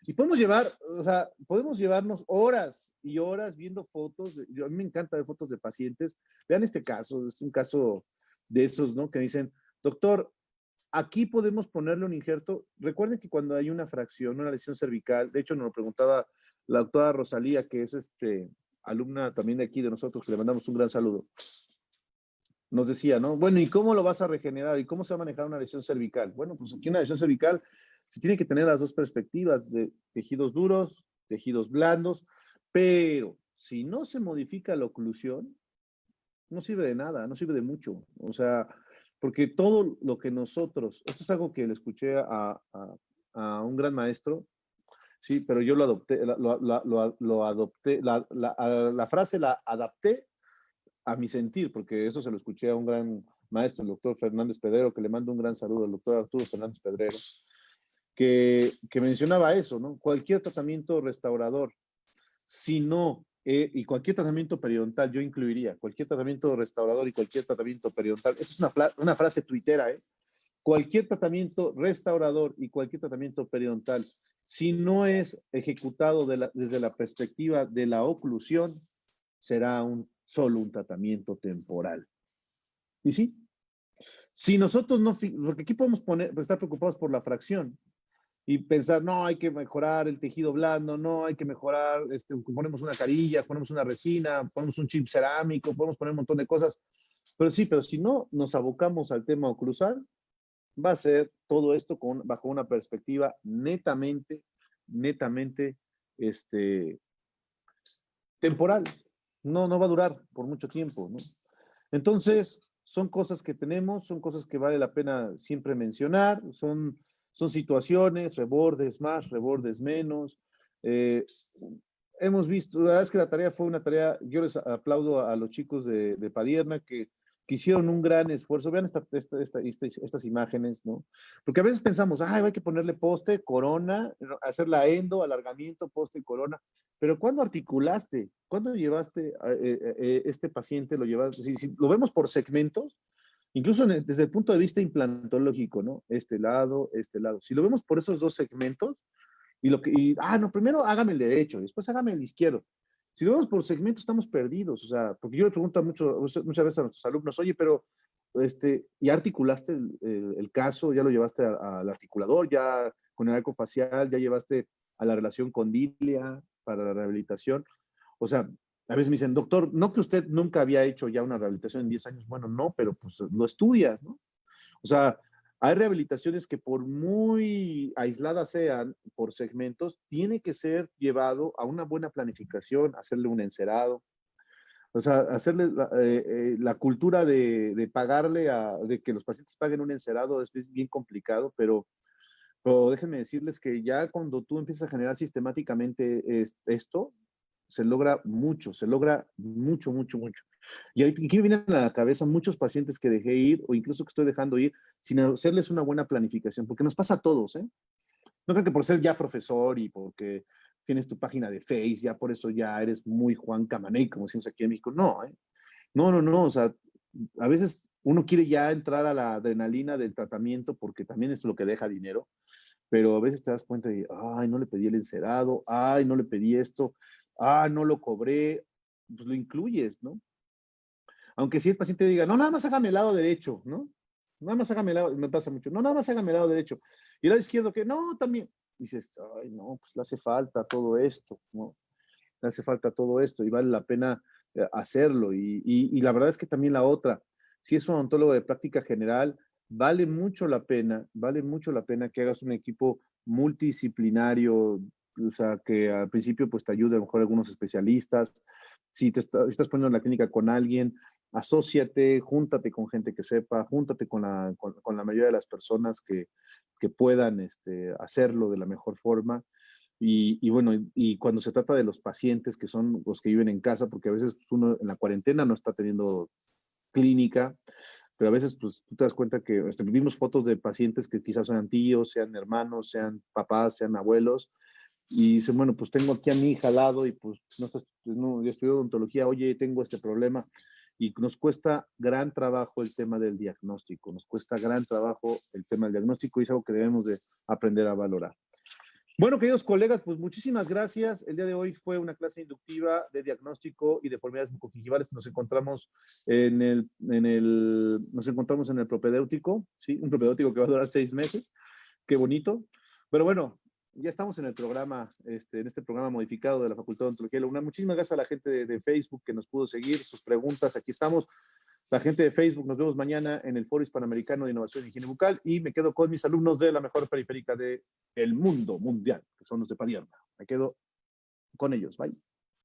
Y podemos llevarnos horas y horas viendo fotos. A mí me encanta ver fotos de pacientes. Vean este caso, es un caso de esos, ¿no? Que dicen, doctor, aquí podemos ponerle un injerto. Recuerden que cuando hay una fracción, una lesión cervical, de hecho nos lo preguntaba la doctora Rosalía, que es alumna también de aquí de nosotros, que le mandamos un gran saludo. Nos decía, ¿no? Bueno, ¿y cómo lo vas a regenerar? ¿Y cómo se va a manejar una lesión cervical? Bueno, pues aquí una lesión cervical se tiene que tener las dos perspectivas de tejidos duros, tejidos blandos, pero si no se modifica la oclusión, no sirve de nada, no sirve de mucho. O sea, porque todo lo que nosotros, esto es algo que le escuché a un gran maestro, sí, pero yo lo adopté, lo adopté, la frase la adapté a mi sentir, porque eso se lo escuché a un gran maestro, el doctor Fernández Pedrero, que le mando un gran saludo al doctor Arturo Fernández Pedrero, que mencionaba eso, ¿no? Cualquier tratamiento restaurador, si no, y cualquier tratamiento periodontal, yo incluiría cualquier tratamiento restaurador y cualquier tratamiento periodontal, esa es una frase tuitera, ¿eh? Cualquier tratamiento restaurador y cualquier tratamiento periodontal, si no es ejecutado desde la perspectiva de la oclusión, será solo un tratamiento temporal. Y sí, si nosotros no, porque aquí podemos estar preocupados por la fracción y pensar, no, hay que mejorar el tejido blando, no, hay que mejorar, ponemos una carilla, ponemos una resina, ponemos un chip cerámico, podemos poner un montón de cosas, pero sí, pero si no nos abocamos al tema oclusal, va a ser todo esto bajo una perspectiva netamente, temporal. No va a durar por mucho tiempo, ¿no? Entonces, son cosas que tenemos, son cosas que vale la pena siempre mencionar, son situaciones, rebordes más, rebordes menos. Hemos visto, la verdad es que la tarea fue una tarea, yo les aplaudo a los chicos de Padierna que hicieron un gran esfuerzo. Vean estas imágenes, ¿no? Porque a veces pensamos, hay que ponerle poste, corona, hacer la endo, alargamiento, poste y corona. Pero ¿cuándo articulaste? ¿Cuándo llevaste a este paciente? Lo llevaste, si lo vemos por segmentos, Incluso desde el punto de vista implantológico, ¿no? Este lado, este lado. Si lo vemos por esos dos segmentos, no, primero hágame el derecho, después hágame el izquierdo. Si lo vemos por segmentos, estamos perdidos, o sea, porque yo le pregunto muchas veces a nuestros alumnos, oye, pero, ¿ya articulaste el caso? ¿Ya lo llevaste al articulador? ¿Ya con el arco facial? ¿Ya llevaste a la relación con Dilia para la rehabilitación? O sea, a veces me dicen, doctor, no que usted nunca había hecho ya una rehabilitación en 10 años. Bueno, no, pero pues lo estudias, ¿no? O sea, hay rehabilitaciones que por muy aisladas sean por segmentos, tiene que ser llevado a una buena planificación, hacerle un encerado, o sea, hacerle la cultura de pagarle, de que los pacientes paguen un encerado es bien complicado, pero déjenme decirles que ya cuando tú empiezas a generar sistemáticamente esto, se logra mucho, mucho, mucho. Y aquí me vienen a la cabeza muchos pacientes que dejé ir o incluso que estoy dejando ir sin hacerles una buena planificación, porque nos pasa a todos, ¿eh? No creo que por ser ya profesor y porque tienes tu página de Face, ya por eso ya eres muy Juan Camaney, como decimos aquí en México. No, ¿eh? No, no, no, o sea, a veces uno quiere ya entrar a la adrenalina del tratamiento porque también es lo que deja dinero, pero a veces te das cuenta de, ay, no le pedí el encerado, ay, no le pedí esto, no lo cobré, pues lo incluyes, ¿no? Aunque si el paciente diga, no, nada más hágame el lado derecho, ¿no? Nada más hágame el lado, me pasa mucho, no, nada más hágame el lado derecho. Y el lado izquierdo, que no, también. Dices, ay, no, pues le hace falta todo esto, ¿no? Le hace falta todo esto y vale la pena hacerlo. Y la verdad es que también la otra, si es un odontólogo de práctica general, vale mucho la pena que hagas un equipo multidisciplinario, o sea, que al principio pues te ayude a lo mejor algunos especialistas. Si estás poniendo en la clínica con alguien, asóciate, júntate con gente que sepa, júntate con la mayoría de las personas que puedan hacerlo de la mejor forma. Bueno, y cuando se trata de los pacientes que son los que viven en casa, porque a veces pues, uno en la cuarentena no está teniendo clínica, pero a veces pues tú te das cuenta que vimos fotos de pacientes que quizás sean tíos, sean hermanos, sean papás, sean abuelos, y dicen, bueno, pues tengo aquí a mi hija al lado y pues no, yo estudio odontología, oye, tengo este problema. Y nos cuesta gran trabajo el tema del diagnóstico, nos cuesta gran trabajo el tema del diagnóstico y es algo que debemos de aprender a valorar. Bueno, queridos colegas, pues muchísimas gracias. El día de hoy fue una clase inductiva de diagnóstico y deformidades bucogingivales. Nos encontramos nos encontramos en el propedéutico, ¿sí? Un propedéutico que va a durar 6 meses. Qué bonito. Pero bueno, ya estamos en el programa, en este programa modificado de la Facultad de Odontología de la UNAM. Muchísimas gracias a la gente de Facebook que nos pudo seguir, sus preguntas. Aquí estamos. La gente de Facebook, nos vemos mañana en el Foro Hispanoamericano de Innovación y Higiene Bucal y me quedo con mis alumnos de la mejor periférica del mundo mundial, que son los de Padierna. Me quedo con ellos. Bye.